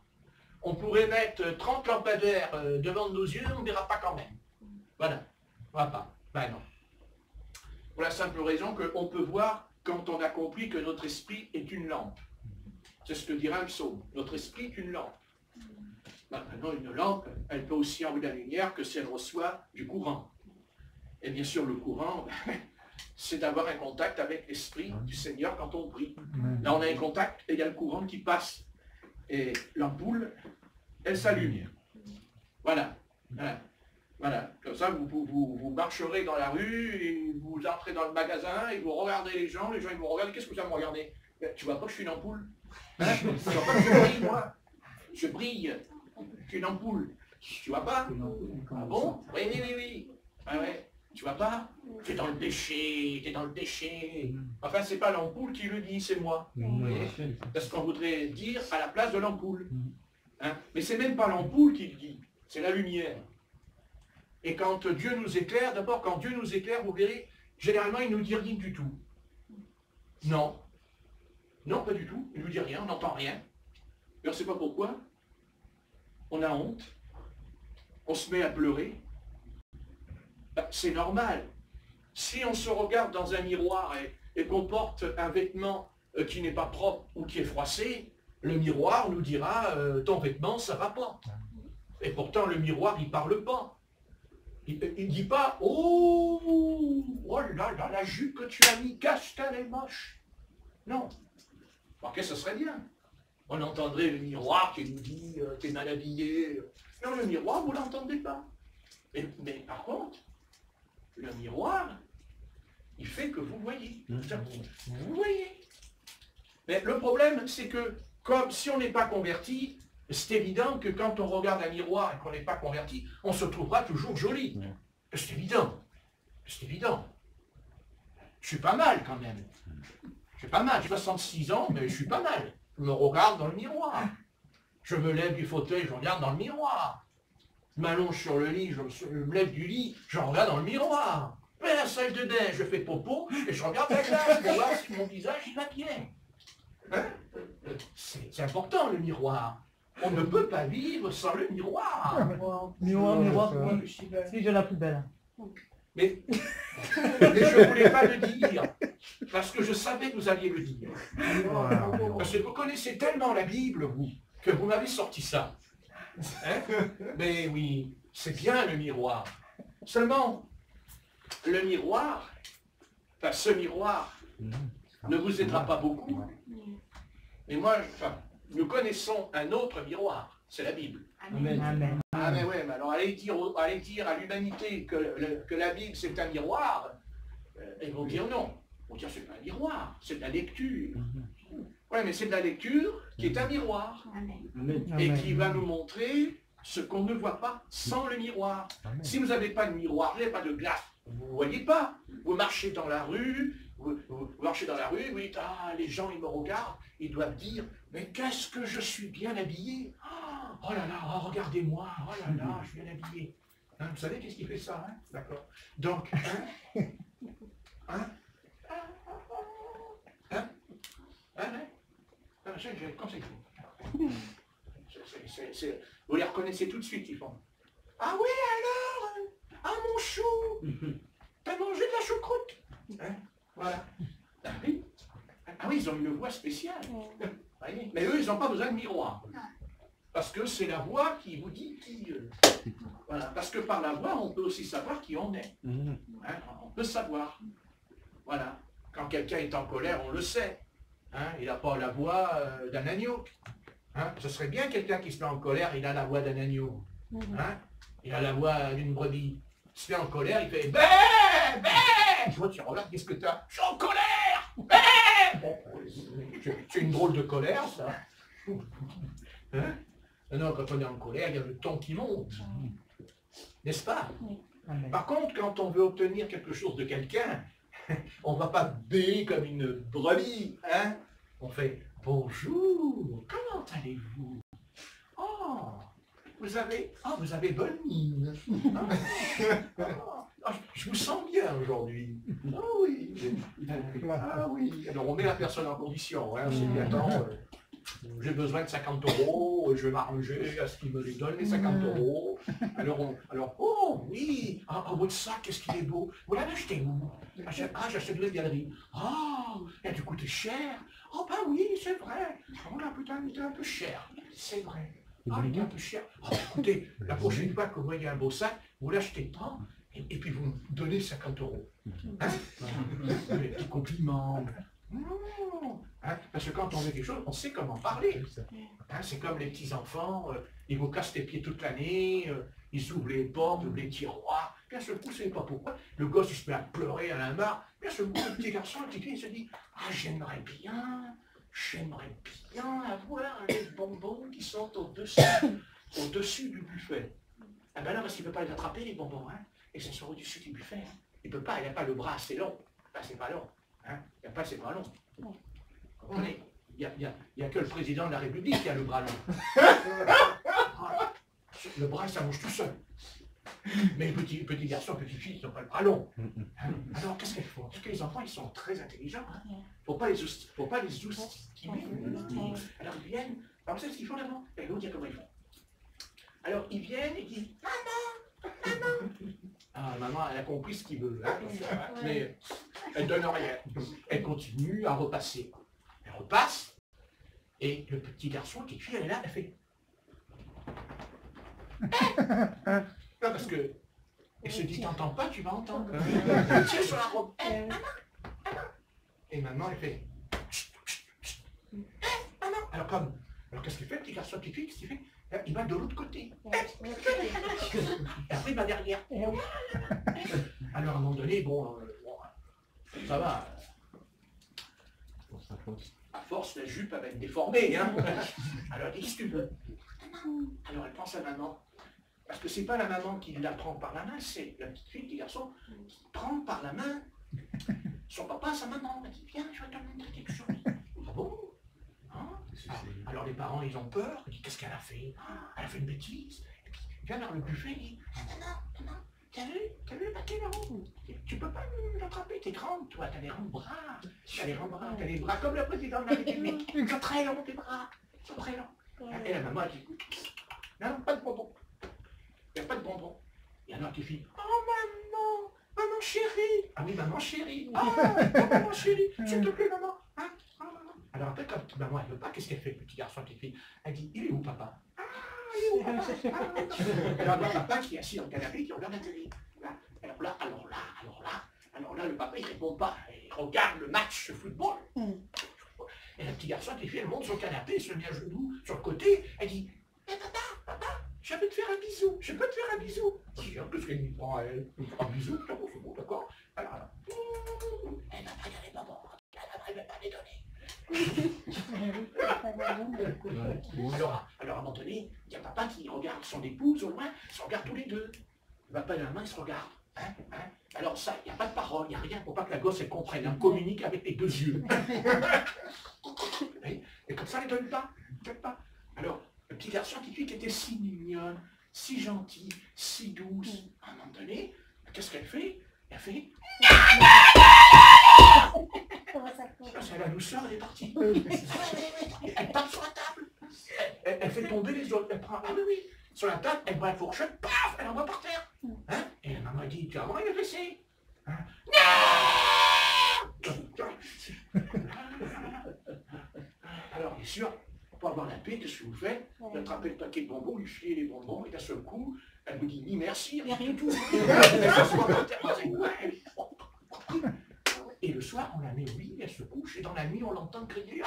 On pourrait mettre 30 lampadaires devant nos yeux, on ne verra pas quand même. Voilà, on ne voit pas. Ben non. Pour la simple raison qu'on peut voir quand on a compris que notre esprit est une lampe. C'est ce que dira un psaume. Notre esprit est une lampe. Maintenant, une lampe, elle peut aussi envoyer la lumière que si elle reçoit du courant. Et bien sûr, le courant, c'est d'avoir un contact avec l'esprit du Seigneur quand on prie. Là, on a un contact et il y a le courant qui passe. Et l'ampoule, elle s'allume. Voilà. Voilà. Voilà. Comme ça, vous marcherez dans la rue, et vous entrez dans le magasin, et vous regardez les gens ils vous regardent. Qu'est-ce que vous allez me regarder? Tu vois pas que je suis une ampoule? Hein? Tu vois pas que je brille, moi? Je brille. Je suis une ampoule. Tu vois pas? Ah bon? Oui, oui, oui, oui. Ah ouais. Tu vois pas? T'es dans le péché, t'es dans le péché. Enfin, c'est pas l'ampoule qui le dit, c'est moi. C'est ce qu'on voudrait dire à la place de l'ampoule. Hein? Mais c'est même pas l'ampoule qui le dit, c'est la lumière. Et quand Dieu nous éclaire, d'abord, quand Dieu nous éclaire, vous verrez, généralement, il ne nous dit rien du tout. Non. Non, pas du tout. Il ne nous dit rien, on n'entend rien. Et on ne sait pas pourquoi. On a honte. On se met à pleurer. Ben, c'est normal. Si on se regarde dans un miroir et qu'on porte un vêtement qui n'est pas propre ou qui est froissé, le miroir nous dira ton vêtement, ça va pas. Et pourtant, le miroir, il ne parle pas. Il ne dit pas « Oh, oh là là, la jupe que tu as mis, qu'est-ce qu'elle est moche !» Non. Ok, ce serait bien. On entendrait le miroir qui nous dit « T'es mal habillé ». Non, le miroir, vous ne l'entendez pas. Mais par contre, le miroir, il fait que vous voyez. Vous voyez. Mais le problème, c'est que, comme si on n'est pas converti, c'est évident que quand on regarde un miroir et qu'on n'est pas converti, on se trouvera toujours joli. C'est évident. C'est évident. Je suis pas mal quand même. Je suis pas mal. J'ai 66 ans, mais je suis pas mal. Je me regarde dans le miroir. Je me lève du fauteuil, je regarde dans le miroir. Je m'allonge sur le lit, je me lève du lit, je regarde dans le miroir. Mais la salle de bain, je fais popo et je regarde la glace pour voir si mon visage il va bien. Hein? C'est important le miroir. On ne peut pas vivre sans le miroir. Miroir, si j'ai la plus belle. Mais je ne voulais pas le dire, parce que je savais que vous alliez le dire. Parce que vous connaissez tellement la Bible, vous, que vous m'avez sorti ça. Hein? Mais oui, c'est bien le miroir. Seulement, le miroir, enfin ce miroir, ne vous aidera pas beaucoup. Mais moi, nous connaissons un autre miroir, c'est la Bible. Amen. Amen. Ah mais ouais, mais alors allez dire à l'humanité que la Bible c'est un miroir, ils vont dire non. Ils vont dire c'est pas un miroir, c'est de la lecture. Ouais, mais c'est de la lecture qui est un miroir. Amen. Et qui va nous montrer ce qu'on ne voit pas sans le miroir. Amen. Si vous n'avez pas de miroir, vous n'avez pas de glace, vous ne voyez pas. Vous marchez dans la rue, vous marchez dans la rue, vous dites, ah, les gens ils me regardent, ils doivent dire, mais qu'est-ce que je suis bien habillé. Oh là là, oh, regardez-moi, oh là là, je suis bien habillé. Hein, vous savez qu'est-ce qui fait ça, hein? D'accord. Donc, comme c'est vous les reconnaissez tout de suite, ils font. Ah oui, alors, ah mon chou, t'as mangé de la choucroute, hein? Voilà. Ah oui. Ah oui, ils ont une voix spéciale. Mais eux, ils n'ont pas besoin de miroir. Parce que c'est la voix qui vous dit qui... Voilà. Parce que par la voix, on peut aussi savoir qui on est. Hein? On peut savoir. Voilà. Quand quelqu'un est en colère, on le sait. Hein? Il n'a pas la voix d'un agneau. Hein? Ce serait bien quelqu'un qui se met en colère, il a la voix d'un agneau. Hein? Il a la voix d'une brebis. Il se met en colère, il fait « Bé, bé !» Tu vois, tu regardes, qu'est-ce que tu as? « Je suis en colère, bé !» Bon, c'est une drôle de colère, ça. Hein? Non, quand on est en colère, il y a le ton qui monte. N'est-ce pas? Amen. Par contre, quand on veut obtenir quelque chose de quelqu'un, on ne va pas bêler comme une brebis. Hein? On fait « Bonjour, comment allez-vous? Oh, vous avez bonne mine. Ah, je vous sens bien aujourd'hui. Ah oui. Ah oui. Alors on met la personne en condition. Hein. On s'est dit, attends, j'ai besoin de 50 €, je vais m'arranger à ce qu'il me les donne, les 50 €. Alors, oh oui, votre sac, qu'est-ce qu'il est beau. Vous l'avez acheté où? J'achète de la galerie. Ah, il a dû coûter cher. Oh ben oui, c'est vrai. Oh là, putain, il était un peu cher. C'est vrai. Ah, il était un peu cher. Oh, écoutez, la prochaine fois que vous voyez un beau sac, vous l'achetez pas. Et puis vous me donnez 50 €. Hein? Les petits compliments. Hein? Parce que quand on veut quelque chose, on sait comment parler. Hein? C'est comme les petits-enfants, ils vous cassent les pieds toute l'année, ils ouvrent les portes, ouvrent les tiroirs. Bien ce coup, je ne sais pas pourquoi, le gosse il se met à pleurer à la marre. Bien ce coup, le petit garçon, le petit fille, il se dit « Ah, j'aimerais bien avoir les bonbons qui sont au-dessus du buffet. » Ah ben là, parce qu'il ne peut pas les attraper, les bonbons, hein? Et c'est sur au-dessus du buffet. Hein. Il ne peut pas, il n'a pas le bras assez long. Enfin, c'est pas long. Hein. C'est pas long. Vous comprenez? Il n'y a que le président de la République qui a le bras long. Le bras, ça mange tout seul. Mais les petits garçons, petites filles, ils n'ont pas le bras long. Hein. Alors, qu'est-ce qu'elles font? Parce que les enfants, ils sont très intelligents. Il ne faut pas les sous-estimer. Alors, ils viennent. Alors, vous savez ce qu'ils font d'abord? Et vous dire comment ils font. Alors, ils viennent et disent « Maman! Ah, maman, elle a compris ce qu'il veut, hein, mais elle donne rien. Elle continue à repasser. Elle repasse, et le petit garçon, qui fille, elle est là, elle fait... Non, parce que... Elle se dit, t'entends pas, tu vas entendre. Elle tire sur la robe. Maman! Et maman, elle fait... Maman! Alors qu'est-ce qu'il fait, le petit garçon, petite fille, qu'est-ce qu'il fait? Il va de l'autre côté. Et après, il va derrière. Alors, à un moment donné, bon ça va. À force, la jupe va être déformée. Hein. Alors, elle dit, qu'est-ce que tu veux? Alors, elle pense à maman. Parce que c'est pas la maman qui la prend par la main, c'est la petite fille, le petit garçon, qui prend par la main son papa, sa maman. Elle dit, viens, je vais te montrer quelque chose. Ah bon? Alors les parents, ils ont peur. Ils disent, qu'est-ce qu'elle a fait? Elle a fait une bêtise. Et puis, il vient dans le buffet, il dit, non, t'as vu le paquet là-haut? Tu peux pas l'attraper, t'es grande, toi, t'as les grands bras. T'as les bras comme le président de la République. Ils sont très longs, tes bras. Ils sont très longs. Et la maman, elle dit, non, pas de bonbons. Il n'y a pas de bonbons. Et alors, tu fais, oh maman chérie. Ah oui, maman chérie. Maman chérie, s'il te plaît, maman. Hein? Alors après, quand maman elle veut pas, qu'est-ce qu'elle fait, le petit garçon, petite fille? Elle dit, il est où papa? Il est où papa? Alors le papa qui est assis dans le canapé, qui regarde la télé. Alors là, le papa il répond pas, il regarde le match de football. Et le petit garçon, petite fille, elle monte sur le canapé, elle se met à genoux sur le côté, elle dit, papa, je peux te faire un bisou, je peux te faire un bisou. Qu'est-ce qu'elle me prend à elle? Un bisou, c'est bon, d'accord. Alors, elle va pas donner maman, elle va pas les donner. Alors, à un moment donné, il y a papa qui regarde son épouse au loin, ils se regardent tous les deux. Le papa et la main, ils se regardent. Alors ça, il n'y a pas de parole, il n'y a rien pour pas que la gosse elle comprenne. On communique avec les deux yeux. Et comme ça, elle ne donne pas. Alors, le petit garçon, petite fille qui était si mignonne, si gentille, si douce, à un moment donné, qu'est-ce qu'elle fait? Elle fait... C'est la douceur, elle est partie. Elle tape sur la table. Elle fait tomber les autres. Elle prend, sur la table, elle prend la fourchette, paf, elle envoie par terre. Hein? Et la maman dit, tu vas voir, il est blessé. Hein? Alors, bien sûr, pour avoir la paix, qu'est-ce que vous faites? Vous attrapez le paquet de bonbons, lui filez les bonbons, et d'un seul coup, elle vous dit ni merci, rien du tout. Elle s'assoit par terre, et le soir, on la met au lit, elle se couche, et dans la nuit, on l'entend crier.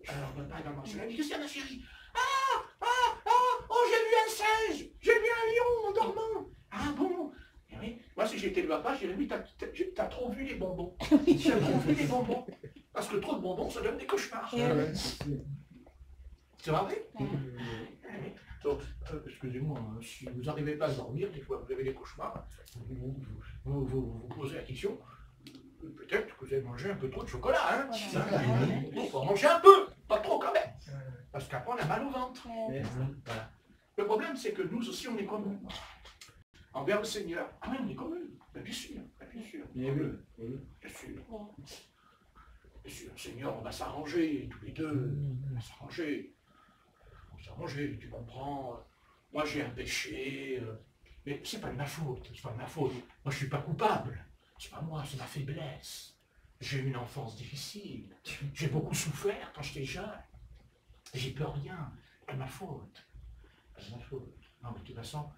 Alors, papa et maman se lèvent, qu'est-ce qu'il y a, ma chérie? Oh, j'ai vu un singe, j'ai vu un lion en dormant. Ah bon? Et oui, moi, si j'étais le papa, je dirais, oui, t'as trop vu les bonbons. T'as trop vu les bonbons. Parce que trop de bonbons, ça donne des cauchemars. C'est vrai? Donc, excusez-moi, hein, si vous n'arrivez pas à dormir, des fois vous avez des cauchemars, vous posez la question, peut-être que vous avez mangé un peu trop de chocolat, hein? Il faut en manger un peu, pas trop quand même, parce qu'après on a mal au ventre. Voilà. Le problème, c'est que nous aussi, on est comme eux. Envers le Seigneur, ah oui, on est comme eux, bien sûr, bien sûr. Bien sûr. Bien sûr, Seigneur, on va s'arranger, tous les deux, on va s'arranger. Tu comprends, moi j'ai un péché, mais c'est pas de ma faute, c'est pas de ma faute. Moi je suis pas coupable, c'est pas moi, c'est ma faiblesse. J'ai eu une enfance difficile, j'ai beaucoup souffert quand j'étais jeune. J'y peux rien, c'est pas de ma faute. Pas de ma faute. Non mais de toute façon,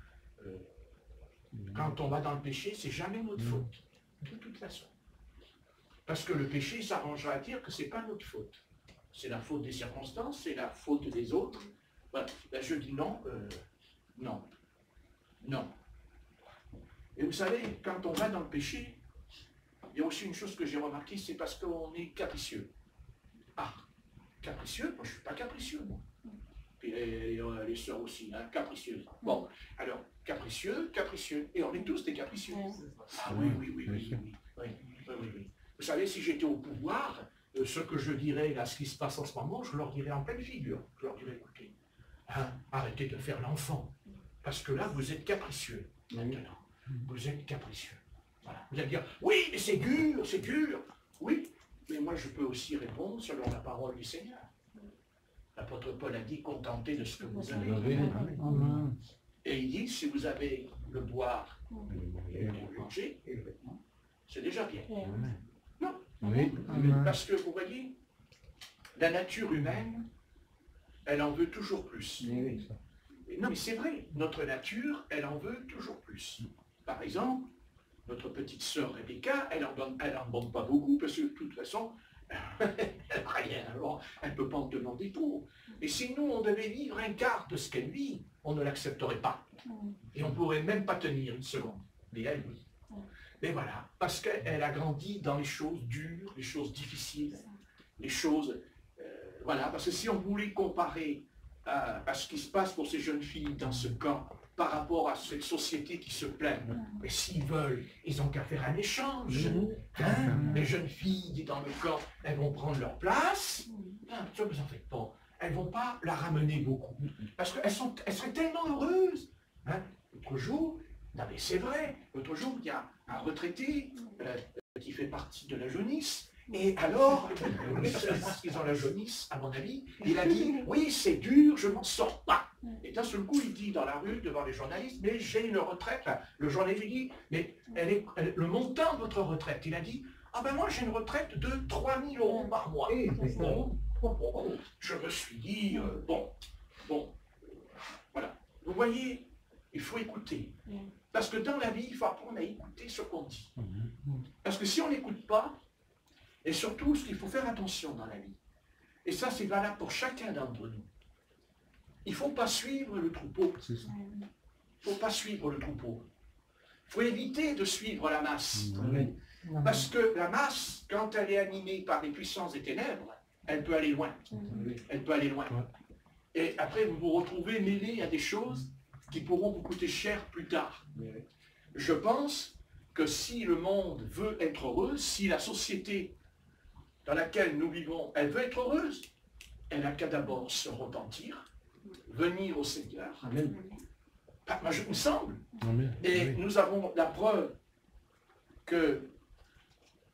quand on va dans le péché, c'est jamais notre faute, de toute façon. Parce que le péché s'arrangera à dire que c'est pas notre faute. C'est la faute des circonstances, c'est la faute des autres. Voilà. Là, je dis non, non, non. Et vous savez, quand on va dans le péché, il y a aussi une chose que j'ai remarquée, c'est parce qu'on est capricieux. Ah, capricieux? Moi, je ne suis pas capricieux, moi. Puis les sœurs aussi, hein, capricieuses. Bon, alors, capricieux. Et on est tous des capricieux. Ah oui. Vous savez, si j'étais au pouvoir, ce que je dirais, là, ce qui se passe en ce moment, je leur dirais en pleine figure. Je leur dirais, écoutez, hein, arrêtez de faire l'enfant. Parce que là, vous êtes capricieux. Maintenant, vous êtes capricieux. Voilà. Vous allez dire, oui, mais c'est dur. Oui, mais moi, je peux aussi répondre selon la parole du Seigneur. L'apôtre Paul a dit, contentez de ce que vous avez. Et il dit, si vous avez le boire et le manger, c'est déjà bien. Non. Parce que vous voyez, la nature humaine, elle en veut toujours plus. Non, mais c'est vrai, notre nature, elle en veut toujours plus. Par exemple, notre petite sœur Rebecca, elle en demande pas beaucoup, parce que de toute façon, elle n'a rien, alors elle ne peut pas en demander trop. Et si nous, on devait vivre un quart de ce qu'elle vit, on ne l'accepterait pas. Et on ne pourrait même pas tenir une seconde. Mais elle, oui. Mais voilà, parce qu'elle a grandi dans les choses dures, les choses difficiles, les choses... voilà, parce que si on voulait comparer à ce qui se passe pour ces jeunes filles dans ce camp, par rapport à cette société qui se plaint, mais s'ils veulent, ils n'ont qu'à faire un échange. Hein? Les jeunes filles dans le camp, elles vont prendre leur place. Ça, vous en faites pas. Elles ne vont pas la ramener beaucoup. Parce qu'elles seraient tellement heureuses. Hein? L'autre jour, non mais c'est vrai, l'autre jour, il y a un retraité qui fait partie de la jaunisse. Et alors, parce qu'ils ont la jaunisse, à mon avis, il a dit, oui, c'est dur, je m'en sors pas. Et d'un seul coup, il dit dans la rue, devant les journalistes, mais j'ai une retraite. Le journaliste dit, mais le montant de votre retraite, il a dit, ah ben moi j'ai une retraite de 3 000 € par mois. Je me suis dit, bon, voilà. Vous voyez, il faut écouter. Parce que dans la vie, il faut apprendre à écouter ce qu'on dit. Parce que si on n'écoute pas, et surtout, ce qu'il faut faire attention dans la vie, et ça c'est valable pour chacun d'entre nous, il ne faut pas suivre le troupeau. Il ne faut pas suivre le troupeau. Il faut éviter de suivre la masse. Parce que la masse, quand elle est animée par les puissances des ténèbres, elle peut aller loin. Elle peut aller loin. Et après, vous vous retrouvez mêlé à des choses qui pourront vous coûter cher plus tard. Je pense que si le monde veut être heureux, si la société dans laquelle nous vivons, elle veut être heureuse, elle n'a qu'à d'abord se repentir, venir au Seigneur. Amen. Moi, je me semble. Amen. Et nous avons la preuve que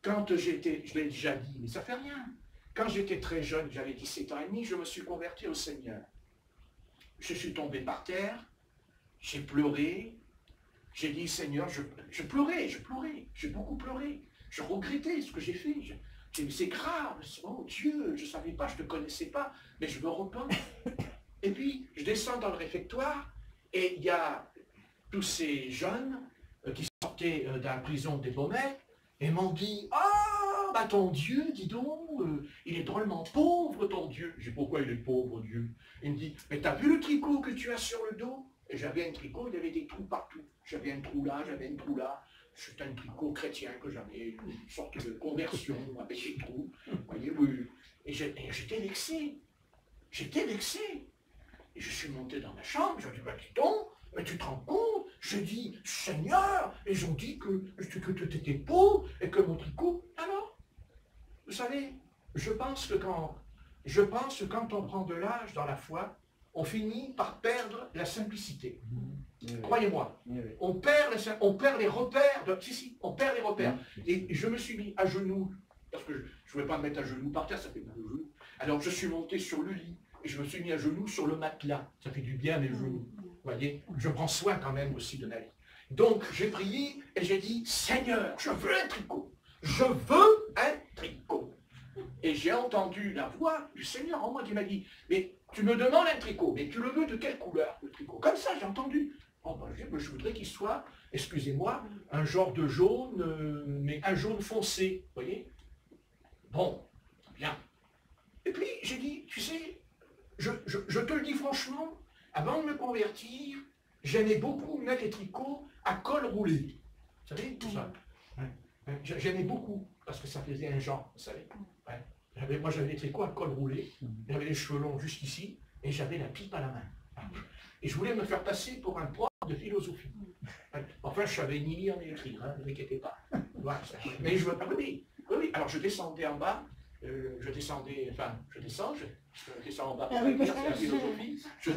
quand j'étais, je l'ai déjà dit, mais ça fait rien. Quand j'étais très jeune, j'avais 17 ans et demi, je me suis converti au Seigneur. Je suis tombé par terre, j'ai pleuré, j'ai dit, Seigneur, je pleurais, j'ai beaucoup pleuré. Je regrettais ce que j'ai fait. J'ai dit, c'est grave, oh Dieu, je ne savais pas, je ne te connaissais pas, mais je me repens. Et puis, je descends dans le réfectoire, et il y a tous ces jeunes qui sortaient de la prison des Baumettes, et m'ont dit, ah, bah ton Dieu, dis donc, il est drôlement pauvre, ton Dieu. J'ai dit, pourquoi il est pauvre, Dieu? Il me dit, mais t'as vu le tricot que tu as sur le dos? Et j'avais un tricot, il y avait des trous partout. J'avais un trou là, j'avais un trou là. c'est un tricot chrétien que j'avais, une sorte de conversion avec des trous. Vous voyez, oui. Et j'étais vexé. J'étais vexé. Et je suis monté dans ma chambre, j'ai dit, bah dis donc, mais tu te rends compte? Je dis, Seigneur, ils ont dit que tu étais pauvre et que mon tricot. Alors, vous savez, je pense que quand on prend de l'âge dans la foi, on finit par perdre la simplicité. Croyez-moi, on perd les repères. On perd les repères. Et je me suis mis à genoux, parce que je ne voulais pas me mettre à genoux par terre, ça fait mal aux genoux. Alors je suis monté sur le lit, et je me suis mis à genoux sur le matelas. Ça fait du bien à mes genoux. Vous voyez, je prends soin quand même aussi de ma vie. Donc j'ai prié, et j'ai dit, Seigneur, je veux un tricot. Je veux un tricot. Et j'ai entendu la voix du Seigneur en moi qui m'a dit, mais tu me demandes un tricot, mais tu le veux de quelle couleur, le tricot? Comme ça, j'ai entendu. Oh, ben, je voudrais qu'il soit, excusez-moi, un genre de jaune, mais un jaune foncé, vous voyez? Bon, bien. Et puis, j'ai dit, tu sais, je te le dis franchement, avant de me convertir, j'aimais beaucoup mettre les tricots à col roulé. Vous savez, tout ça. J'aimais beaucoup, parce que ça faisait un genre, vous savez. Ouais. Moi, j'avais des tricots à col roulé, j'avais les cheveux longs jusqu'ici, et j'avais la pipe à la main. Et je voulais me faire passer pour un prof de philosophie. Enfin, je savais ni lire ni écrire, ne vous inquiétez pas. Voilà, mais je veux pas. Oui. Alors, je descendais en bas, je descends en bas pour écrire, c'est la philosophie. Je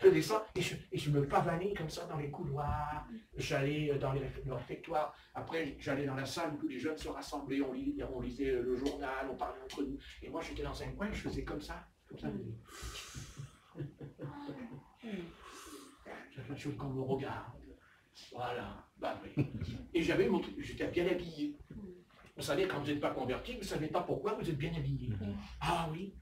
descends, et je me pavanais comme ça dans les couloirs. J'allais dans les réfectoires. Après, j'allais dans la salle où tous les jeunes se rassemblaient, on lisait le journal, on parlait entre nous. Et moi, j'étais dans un coin, je faisais comme ça. Je veux qu'on me regarde. Voilà. Bah, oui. Et j'étais bien habillé. Vous savez, quand vous n'êtes pas converti, vous ne savez pas pourquoi vous êtes bien habillé. Ah oui,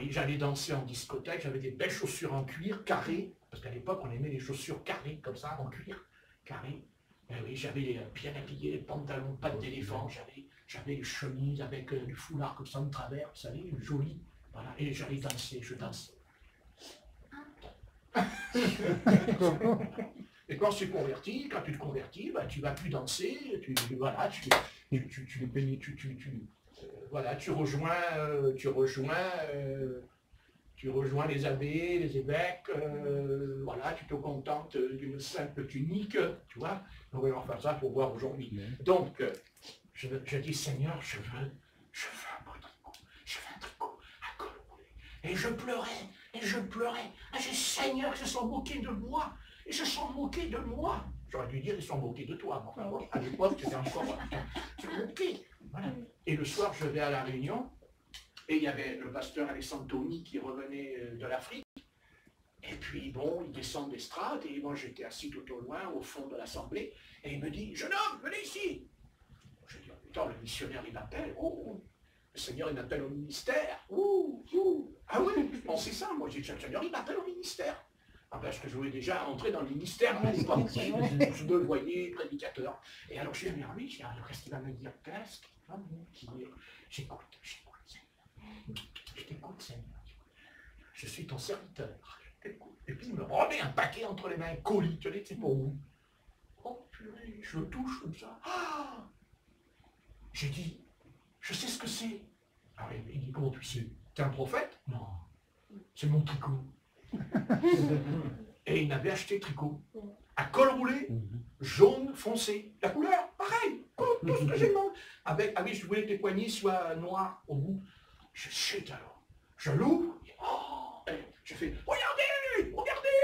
j'allais danser en discothèque, j'avais des belles chaussures en cuir, carrées, parce qu'à l'époque, on aimait les chaussures carrées, comme ça, en cuir, carrées. Et oui, j'avais bien habillé, les pantalons, pattes d'éléphant, j'avais les chemises avec du foulard comme ça de travers, vous savez, joli. Voilà, et j'allais danser, je dansais. Et quand tu te convertis, bah, tu vas plus danser, tu rejoins les abbés, les évêques, voilà, tu te contentes d'une simple tunique, tu vois. On va faire ça pour voir aujourd'hui. Donc, je dis, Seigneur, je veux un tricot à col roulé. Et je pleurais. Ah, j'ai Seigneur, ils se sont moqués de moi. Ils se sont moqués de moi. J'aurais dû dire, ils se sont moqués de toi. Enfin, bon, à l'époque, c'était encore... Ils se sont moqués. Voilà. Et le soir, je vais à la réunion, et il y avait le pasteur Alexandre Tony qui revenait de l'Afrique. Et puis, bon, il descend d'estrade, et moi, j'étais assis tout au loin, au fond de l'assemblée, et il me dit, jeune homme, venez ici. Je dis, putain, le missionnaire, il m'appelle. Oh, le Seigneur, il m'appelle au ministère. Ah oui, je pensais ça. Moi, j'ai dit, le Seigneur, il m'appelle au ministère. Ah, parce que je voulais déjà entrer dans le ministère à l'époque. Je le voyais, prédicateur. Et alors, je suis vers lui, je dis, qu'est-ce qu'il va me dire? Qu'est-ce qu'il va me dire? J'écoute, Seigneur. Je t'écoute, Seigneur. Je suis ton serviteur. Je t'écoute. Et puis, il me remet un paquet entre les mains, colis, tu sais, c'est pour vous. Oh, purée, je le touche comme ça. Ah! J'ai dit, je sais ce que c'est. Alors, il dit, comment tu sais? T'es un prophète? Non. C'est mon tricot. Et il m'avait acheté le tricot. À col roulé, jaune foncé. La couleur, pareil. Tout ce que j'ai demandé. Avec, ah oui, je voulais que les poignets soient noirs au bout. Je chute alors. Je l'ouvre. Oh, je fais, regardez,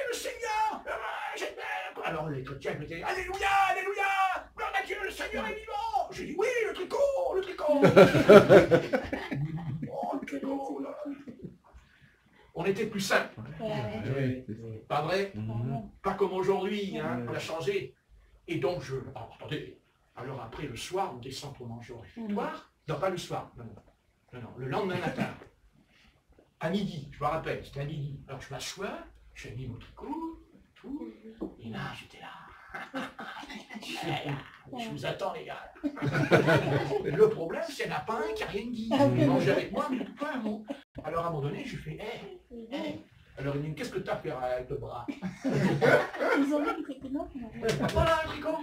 le Seigneur. Alors les chrétiens me disaient, Alléluia, Alléluia, gloire à Dieu, le Seigneur est vivant. J'ai dit, oui, le tricot. Oh, le tricot, là. On était plus simple. Pas vrai? Pas comme aujourd'hui, hein, on a changé. Et donc, attendez, alors après, le soir, on descend pour manger au réfectoire. Non, pas le soir, non, le lendemain matin, à midi, je me rappelle, c'était à midi. Alors, je m'assois, j'ai mis mon tricot, tout, et là, j'étais là. Je vous attends, les gars. Le problème, c'est qu'il n'y en a pas un qui n'a rien dit. Il mangeait avec moi, mais pas un mot. Alors, à un moment donné, je fais, Alors réunion, qu'est-ce que tu as fait avec le bras? Ils ont dit que c'était non. Voilà, le tricot.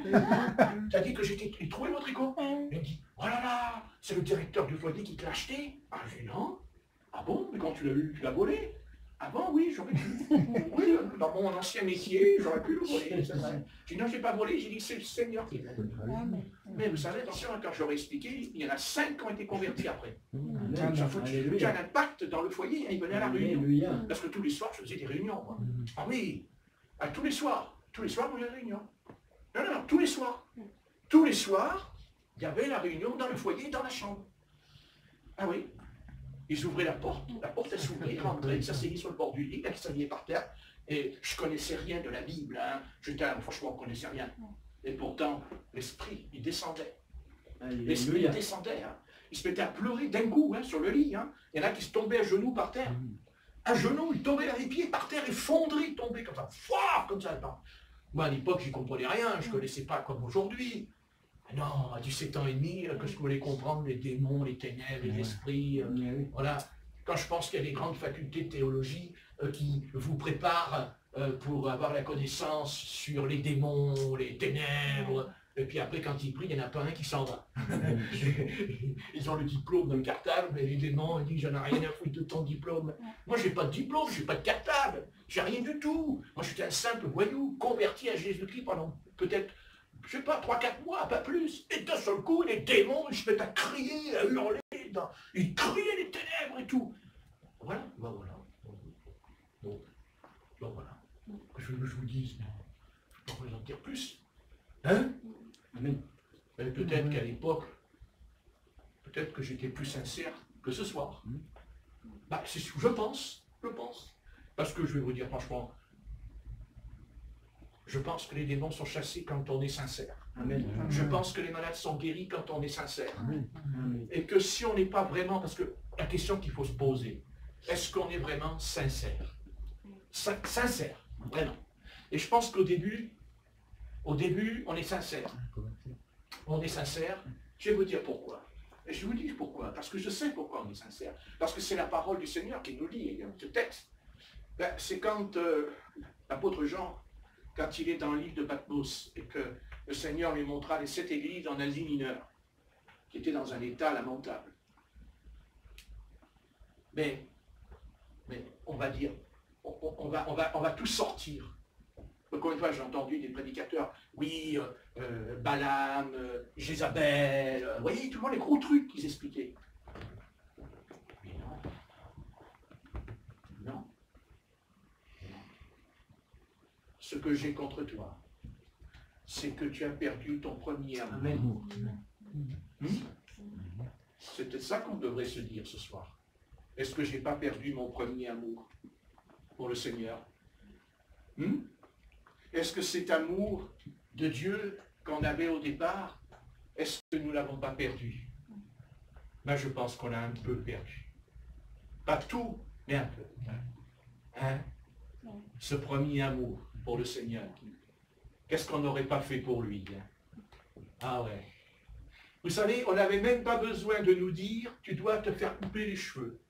Tu as dit que j'ai trouvé mon tricot. Il me dit, oh là là, c'est le directeur du foyer qui te l'a acheté. Ah, j'ai dit non. Ah bon, mais quand tu l'as eu, tu l'as volé? Ah bon, oui, j'aurais pu. Oui, dans mon ancien métier, j'aurais pu le voler. J'ai dit non, j'ai pas volé, j'ai dit que c'est le Seigneur qui l'a volé. Mais vous savez, attention, quand j'aurais expliqué, il y en a 5 qui ont été convertis après. Ça a foutu un impact dans le foyer, ils venaient à la réunion. Parce que tous les soirs, je faisais des réunions, moi. Ah oui, tous les soirs, vous avez la réunion. Non, tous les soirs. Tous les soirs, il y avait la réunion dans le foyer, dans la chambre. Ah oui. Ils ouvraient la porte elle s'ouvrait, ils rentraient, ils s'asseyaient sur le bord du lit, ils s'asseyaient par terre, et je connaissais rien de la Bible, hein. Franchement, je ne connaissais rien. Et pourtant, l'esprit, il descendait. L'esprit, il descendait. Hein. Il se mettait à pleurer d'un coup, hein, sur le lit. Hein. Il y en a qui se tombaient à genoux par terre. À genoux, ils tombaient les pieds par terre, effondrés, tombaient comme ça, comme ça. Moi, à l'époque, je ne comprenais rien, je ne connaissais pas comme aujourd'hui. Non, à 17 ans et demi, que je voulais comprendre les démons, les ténèbres, les esprits. Voilà. Quand je pense qu'il y a des grandes facultés de théologie qui vous préparent pour avoir la connaissance sur les démons, les ténèbres, et puis après, quand ils prient, il n'y en a pas un qui s'en va. Ils ont le diplôme dans le cartable, mais les démons, ils disent, j'en ai rien à foutre de ton diplôme. Moi, je n'ai pas de diplôme, je n'ai pas de cartable, j'ai rien du tout. Moi, j'étais un simple voyou, converti à Jésus-Christ pendant peut-être, je ne sais pas, 3-4 mois, pas plus. Et d'un seul coup, les démons, ils se mettent à crier, à hurler, ils criaient les ténèbres et tout. Voilà, ben voilà. Bon, ben voilà. Que je vous dise, je peux vous en dire plus. Hein? Amen. Peut-être qu'à l'époque, peut-être que j'étais plus sincère que ce soir. Bah, je pense. Parce que je vais vous dire franchement, je pense que les démons sont chassés quand on est sincère. Amen. Je pense que les malades sont guéris quand on est sincère. Amen. Et que si on n'est pas vraiment, parce que la question qu'il faut se poser, est-ce qu'on est vraiment sincère? Sincère, vraiment. Et je pense qu'au début, on est sincère. On est sincère. Je vais vous dire pourquoi. Et je vous dis pourquoi. Parce que je sais pourquoi on est sincère. Parce que c'est la parole du Seigneur qui nous dit, ce texte. Ben, c'est quand l'apôtre Jean, quand il est dans l'île de Patmos, et que le Seigneur lui montra les 7 églises en Asie mineure, qui étaient dans un état lamentable. Mais on va dire, on va tout sortir. Encore une fois, j'ai entendu des prédicateurs, oui, Balaam, Jézabel, vous voyez, tout le monde les gros trucs qu'ils expliquaient. Mais non. Ce que j'ai contre toi, c'est que tu as perdu ton premier amour. C'est peut-être ça qu'on devrait se dire ce soir. Est-ce que je n'ai pas perdu mon premier amour pour le Seigneur? Est-ce que cet amour de Dieu qu'on avait au départ, est-ce que nous ne l'avons pas perdu? Ben, je pense qu'on l'a un peu perdu. Pas tout, mais un peu. Hein? Ce premier amour pour le Seigneur. Qu'est-ce qu'on n'aurait pas fait pour lui? Ah ouais. Vous savez, on n'avait même pas besoin de nous dire, tu dois te faire couper les cheveux.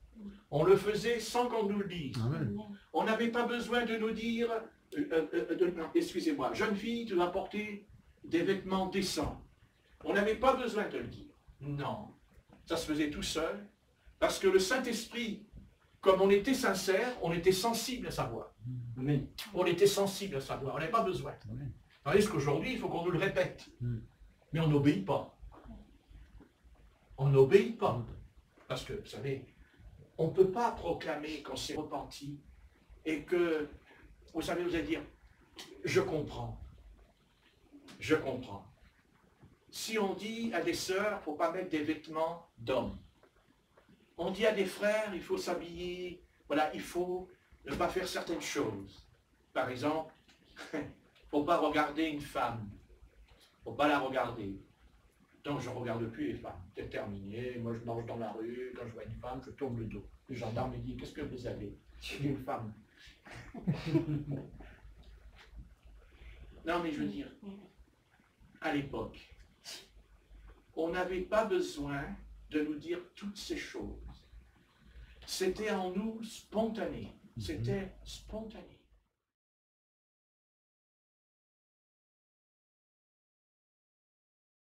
On le faisait sans qu'on nous le dise. Amen. On n'avait pas besoin de nous dire, excusez-moi, jeune fille, tu dois porter des vêtements décents. On n'avait pas besoin de le dire. Non. Ça se faisait tout seul. Parce que le Saint-Esprit, comme on était sincère, on était sensible à sa voix. Amen. On était sensible à sa voix. On n'avait pas besoin. Tandis qu'aujourd'hui, il faut qu'on nous le répète. Mais on n'obéit pas. On n'obéit pas. Parce que, vous savez, on ne peut pas proclamer qu'on s'est repenti et que, vous savez, vous allez dire, je comprends. Je comprends. Si on dit à des sœurs, il ne faut pas mettre des vêtements d'hommes. On dit à des frères, il faut s'habiller, voilà, il faut ne pas faire certaines choses. Par exemple, il ne faut pas regarder une femme. Il ne faut pas la regarder. Donc je ne regarde plus les femmes. C'est terminé. Moi je marche dans la rue, quand je vois une femme, je tourne le dos. Le gendarme me dit, qu'est-ce que vous avez? J'ai une femme. Non mais je veux dire, à l'époque, on n'avait pas besoin de nous dire toutes ces choses. C'était en nous spontané. C'était spontané.